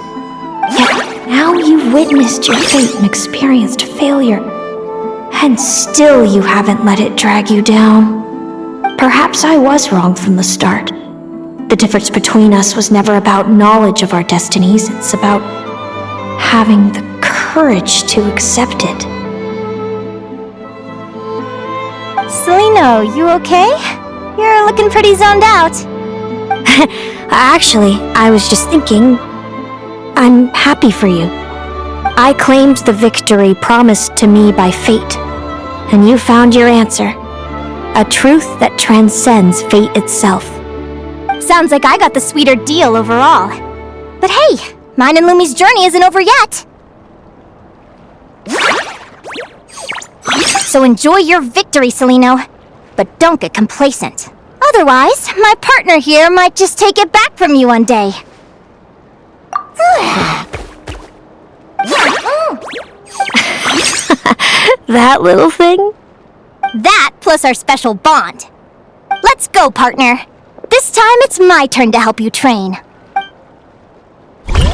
Yet now you've witnessed your fate and experienced failure. And still you haven't let it drag you down. Perhaps I was wrong from the start. The difference between us was never about knowledge of our destinies, it's about having the courage to accept it. Celino, you okay? You're looking pretty zoned out. Actually, I was just thinking, I'm happy for you. I claimed the victory promised to me by fate, and you found your answer. A truth that transcends fate itself. Sounds like I got the sweeter deal overall. But hey, mine and Lumi's journey isn't over yet. So enjoy your victory, Celino. But don't get complacent. Otherwise, my partner here might just take it back from you one day. That little thing? That plus our special bond. Let's go, partner. This time it's my turn to help you train.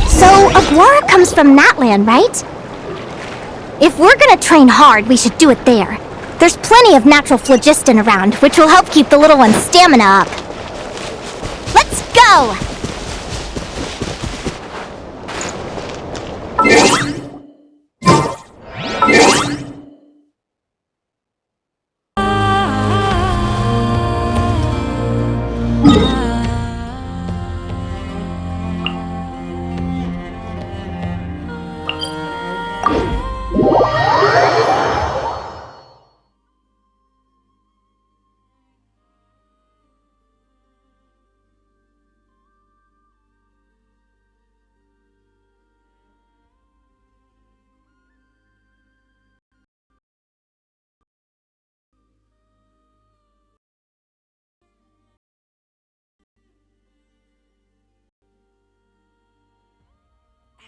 So, Aguara comes from Natland, right? If we're gonna train hard, we should do it there. There's plenty of natural phlogiston around, which will help keep the little one's stamina up. Let's go!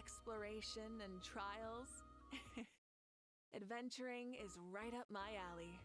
exploration and trials. Adventuring is right up my alley.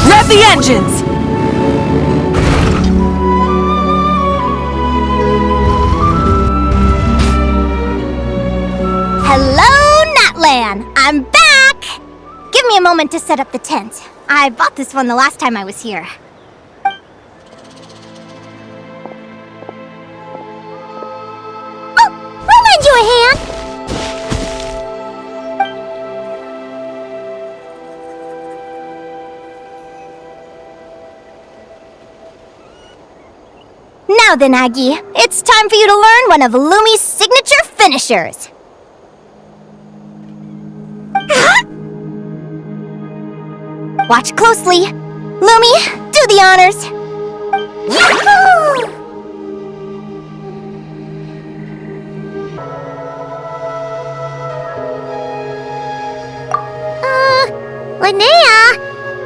Rev the engines! Hello, Nutland! I'm back! Give me a moment to set up the tent. I bought this one the last time I was here. Oh, I'll lend you a hand! Now then, Aggie, it's time for you to learn one of Lumi's signature finishers. Watch closely. Lumi, do the honors. Yahoo! Linnea?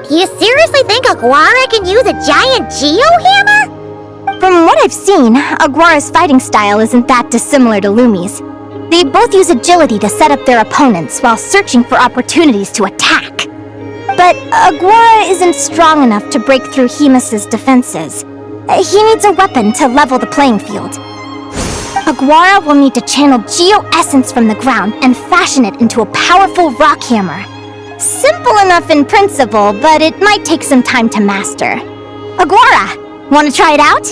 Do you seriously think Aguara can use a giant geo-hammer? From what I've seen, Aguara's fighting style isn't that dissimilar to Lumi's. They both use agility to set up their opponents while searching for opportunities to attack. But Aguara isn't strong enough to break through Hemus's defenses. He needs a weapon to level the playing field. Aguara will need to channel Geo-Essence from the ground and fashion it into a powerful rock hammer. Simple enough in principle, but it might take some time to master. Aguara, want to try it out?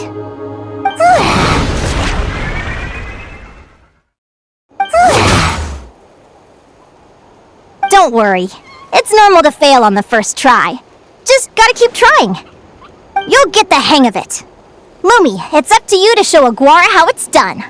Don't worry. It's normal to fail on the first try. Just gotta keep trying. You'll get the hang of it. Lumi, it's up to you to show Aguara how it's done.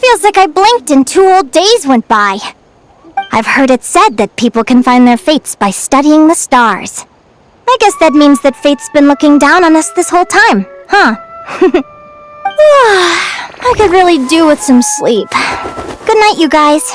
Feels like I blinked and 2 whole days went by. I've heard it said that people can find their fates by studying the stars. I guess that means that fate's been looking down on us this whole time, huh? I could really do with some sleep. Good night, you guys.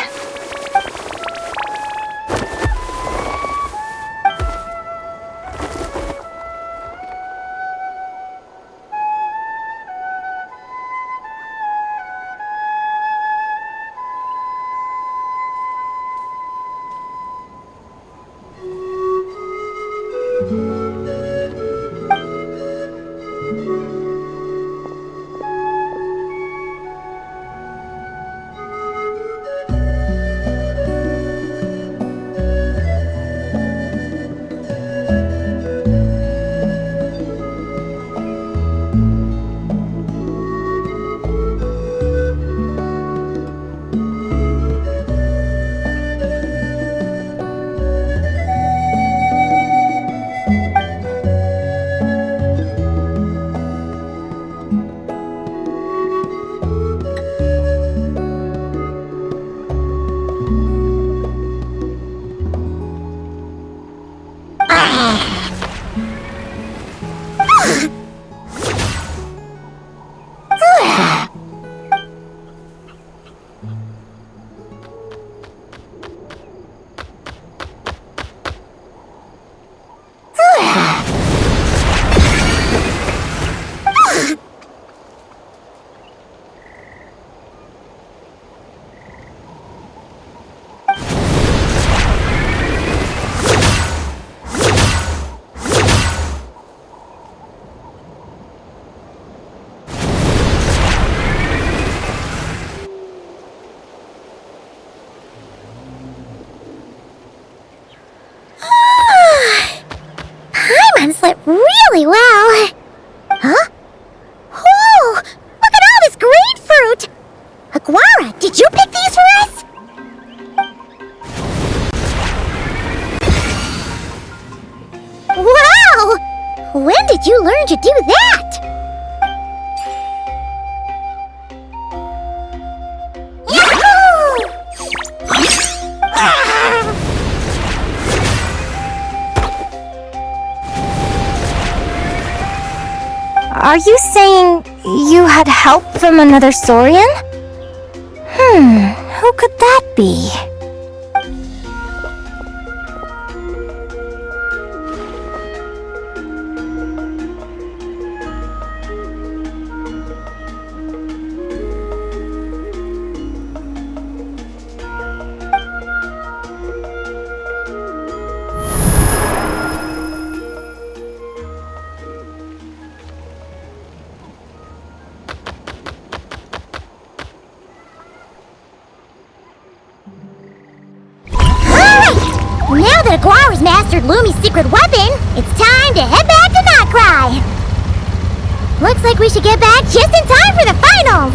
Aguara, did you pick these for us? Wow! When did you learn to do that? Yahoo! Are you saying you had help from another Saurian? Who could that be? Now that Aguara's mastered Lumi's secret weapon, it's time to head back to Nod-Krai. Looks like we should get back just in time for the finals.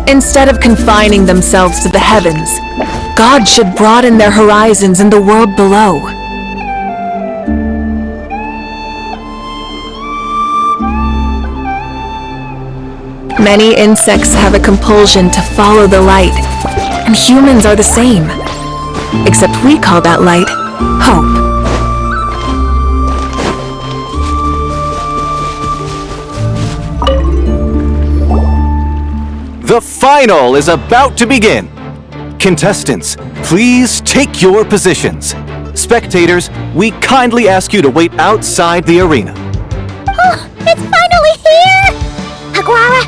Instead of confining themselves to the heavens, God should broaden their horizons in the world below. Many insects have a compulsion to follow the light, and humans are the same. Except we call that light hope. The final is about to begin. Contestants, please take your positions. Spectators, we kindly ask you to wait outside the arena. Oh, it's finally here! Aguara,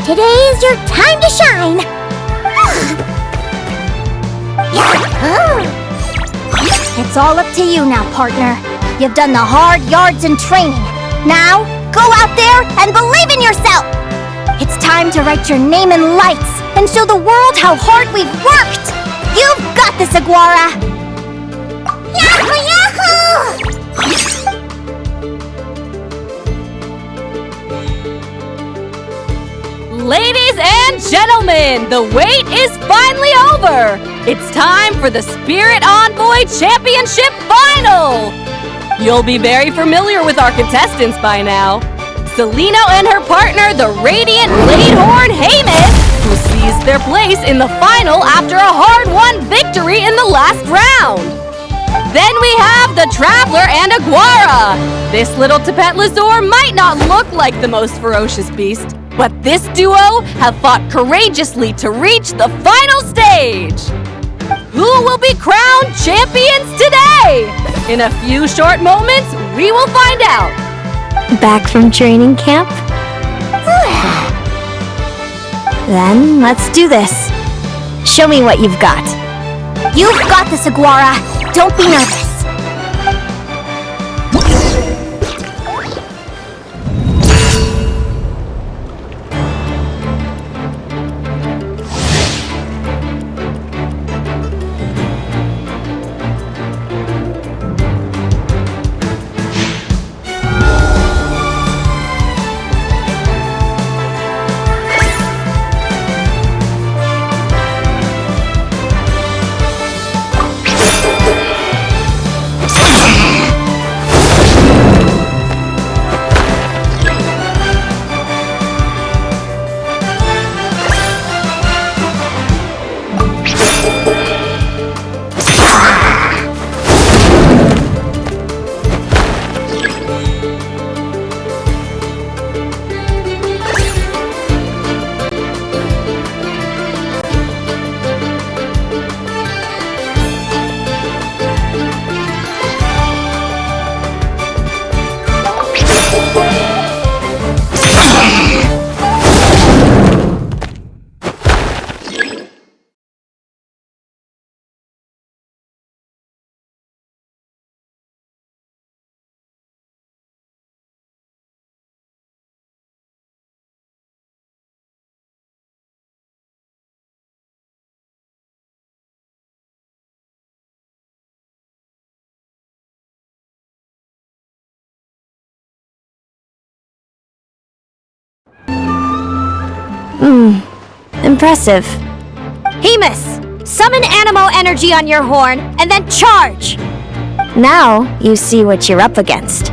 today is your time to shine. It's all up to you now, partner. You've done the hard yards in training. Now, go out there and believe in yourself! It's time to write your name in lights and show the world how hard we've worked! You've got this, Aguara! Yahoo! Yahoo! Ladies and gentlemen, the wait is finally over! It's time for the Spirit Envoy Championship Final! You'll be very familiar with our contestants by now. Celino and her partner, the Radiant Ladehorn Haymis, who seized their place in the final after a hard-won victory in the last round. Then we have the Traveler and Aguara. This little Tapetlasaur might not look like the most ferocious beast, but this duo have fought courageously to reach the final stage. Who will be crowned champions today? In a few short moments, we will find out. Back from training camp? Then let's do this. Show me what you've got. You've got this, Aguara! Don't be nervous. Impressive. Hemus, summon Animo energy on your horn and then charge! Now you see what you're up against.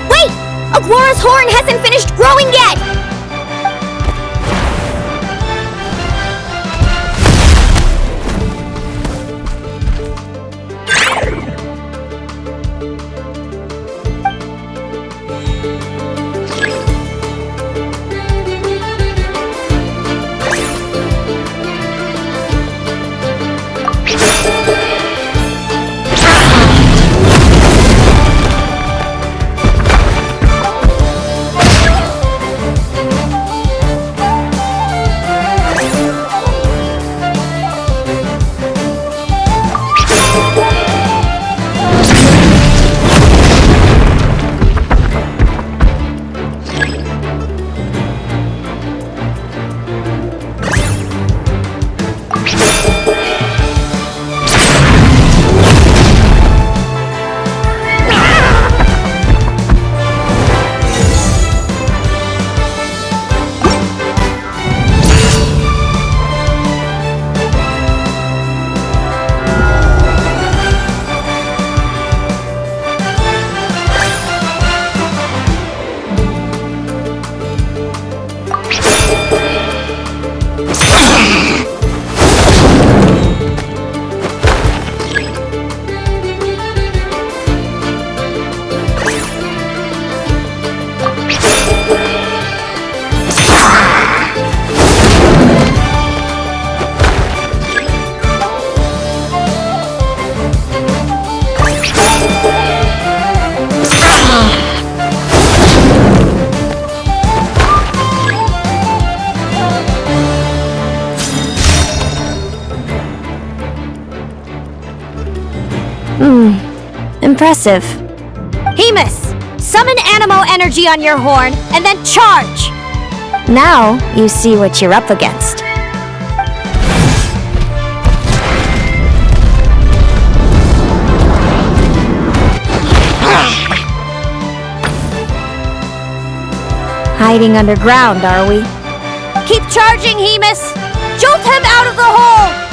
Wait! Aguara's horn hasn't finished growing yet! Impressive. Hemus, summon Animo energy on your horn and then charge! Now you see what you're up against. Hiding underground, are we? Keep charging, Hemus! Jolt him out of the hole!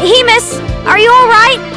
Hemus, are you all right?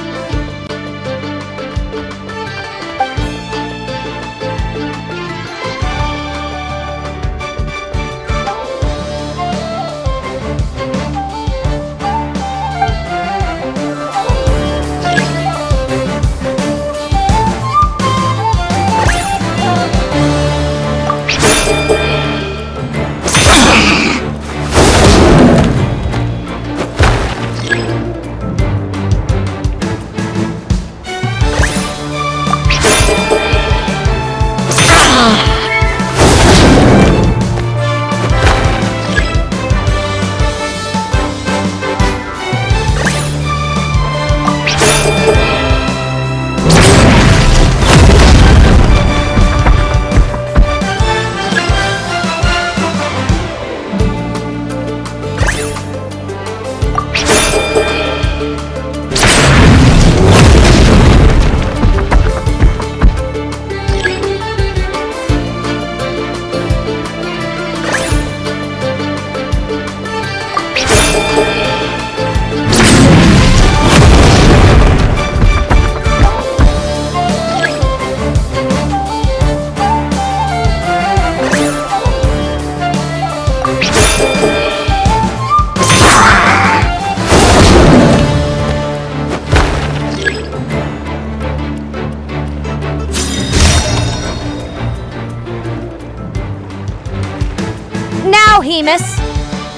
Hemus.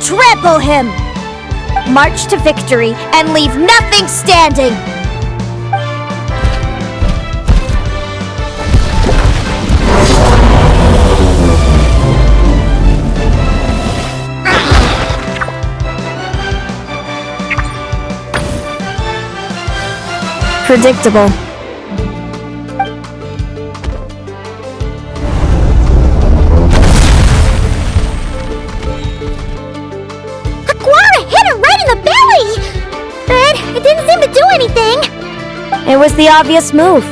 Trample him! March to victory and leave nothing standing! predictable. Aguara hit her right in the belly! But it didn't seem to do anything. It was the obvious move.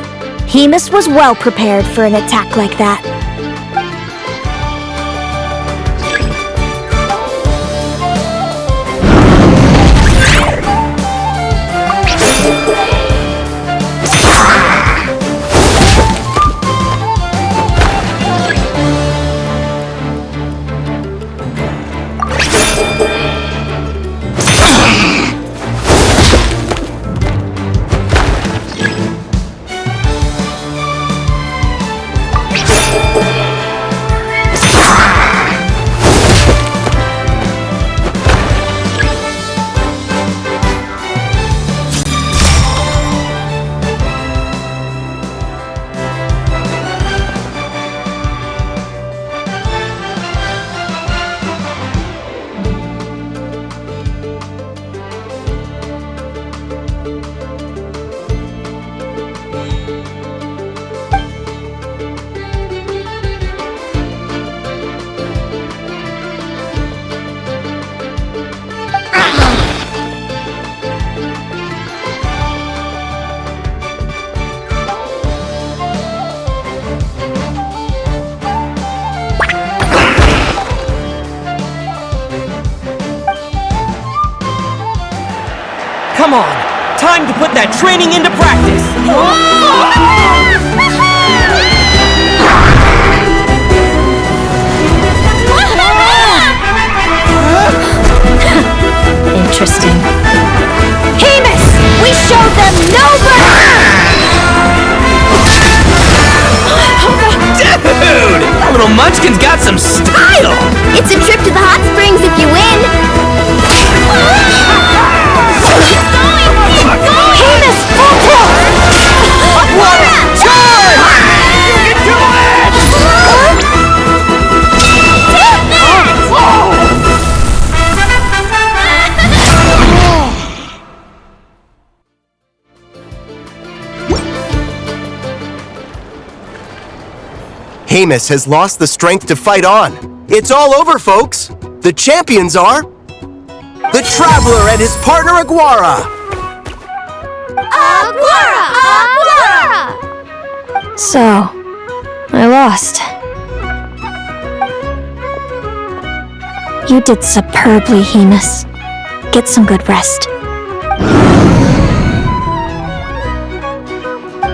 Hemus was well prepared for an attack like that. Come on! Time to put that training into practice! Interesting. Hemus! We showed them no Dude! That little munchkin's got some style! It's a trip to the hot springs if you win. Hemus, full tilt! Charge! You can do it! Hemus has lost the strength to fight on. It's all over, folks. The champions are the Traveler and his partner Aguara. So, I lost. You did superbly, Hemus. Get some good rest.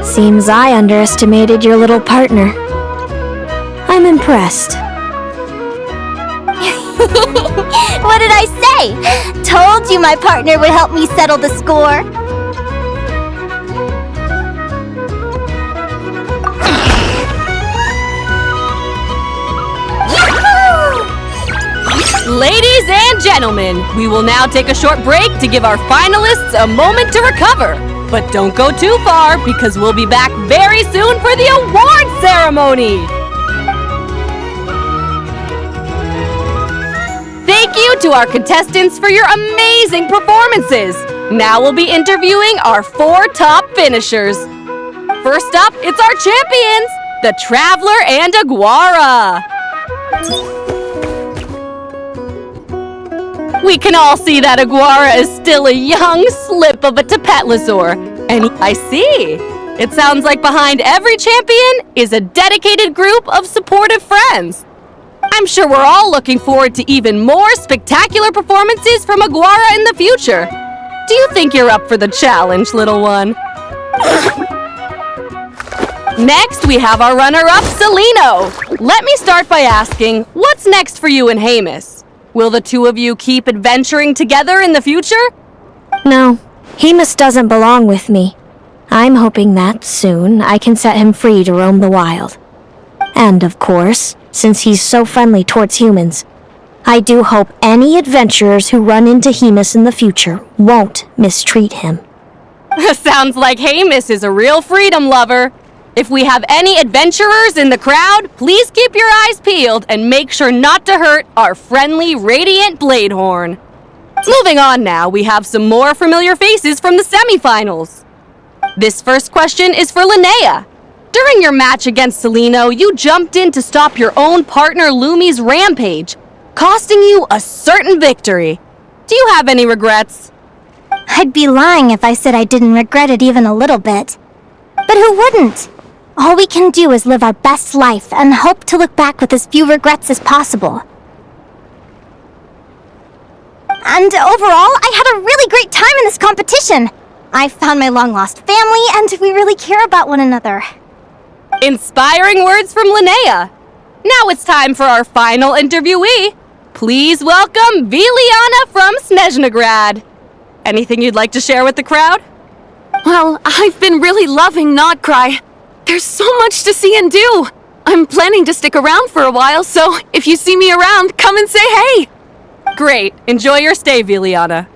Seems I underestimated your little partner. I'm impressed. What did I say? Told you my partner would help me settle the score. Ladies and gentlemen, we will now take a short break to give our finalists a moment to recover. But don't go too far because we'll be back very soon for the award ceremony. Thank you to our contestants for your amazing performances. Now we'll be interviewing our 4 top finishers. First up, it's our champions, the Traveler and Aguara. We can all see that Aguara is still a young slip of a Tapetlosaur. And I see. It sounds like behind every champion is a dedicated group of supportive friends. I'm sure we're all looking forward to even more spectacular performances from Aguara in the future. Do you think you're up for the challenge, little one? Next, we have our runner-up, Celino. Let me start by asking, what's next for you and Hemus? Will the two of you keep adventuring together in the future? No, Hemus doesn't belong with me. I'm hoping that soon I can set him free to roam the wild. And of course, since he's so friendly towards humans, I do hope any adventurers who run into Hemus in the future won't mistreat him. Sounds like Hemus is a real freedom lover. If we have any adventurers in the crowd, please keep your eyes peeled and make sure not to hurt our friendly Radiant Bladehorn. Moving on now, we have some more familiar faces from the semifinals. This first question is for Linnea. During your match against Celino, you jumped in to stop your own partner Lumi's rampage, costing you a certain victory. Do you have any regrets? I'd be lying if I said I didn't regret it even a little bit. But who wouldn't? All we can do is live our best life and hope to look back with as few regrets as possible. And overall, I had a really great time in this competition. I found my long-lost family, and we really care about one another. Inspiring words from Linnea. Now it's time for our final interviewee. Please welcome Viliana from Snezhnograd. Anything you'd like to share with the crowd? Well, I've been really loving Nod-Krai. There's so much to see and do. I'm planning to stick around for a while, so if you see me around, come and say hey. Great. Enjoy your stay, Viliana.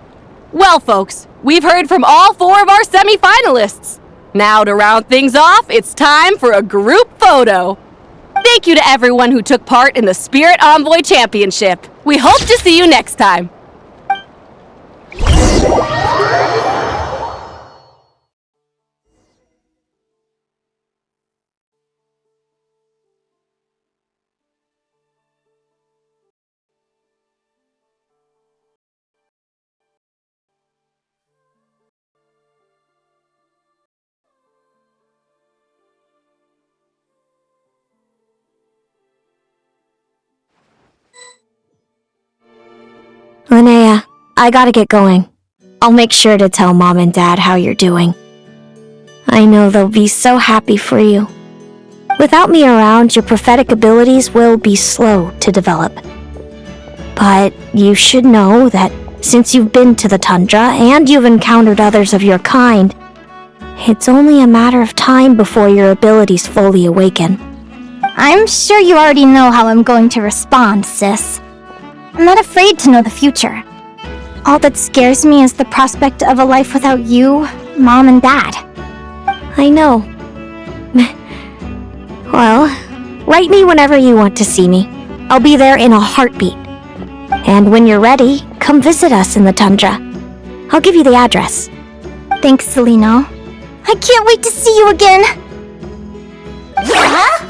Well, folks, we've heard from all 4 of our semi-finalists. Now, to round things off, it's time for a group photo. Thank you to everyone who took part in the Spirit Envoy Championship. We hope to see you next time. Linnea, I gotta get going. I'll make sure to tell Mom and Dad how you're doing. I know they'll be so happy for you. Without me around, your prophetic abilities will be slow to develop. But you should know that since you've been to the tundra and you've encountered others of your kind, it's only a matter of time before your abilities fully awaken. I'm sure you already know how I'm going to respond, sis. I'm not afraid to know the future. All that scares me is the prospect of a life without you, Mom, and Dad. I know. Well, write me whenever you want to see me. I'll be there in a heartbeat. And when you're ready, come visit us in the tundra. I'll give you the address. Thanks, Celino. I can't wait to see you again! Huh?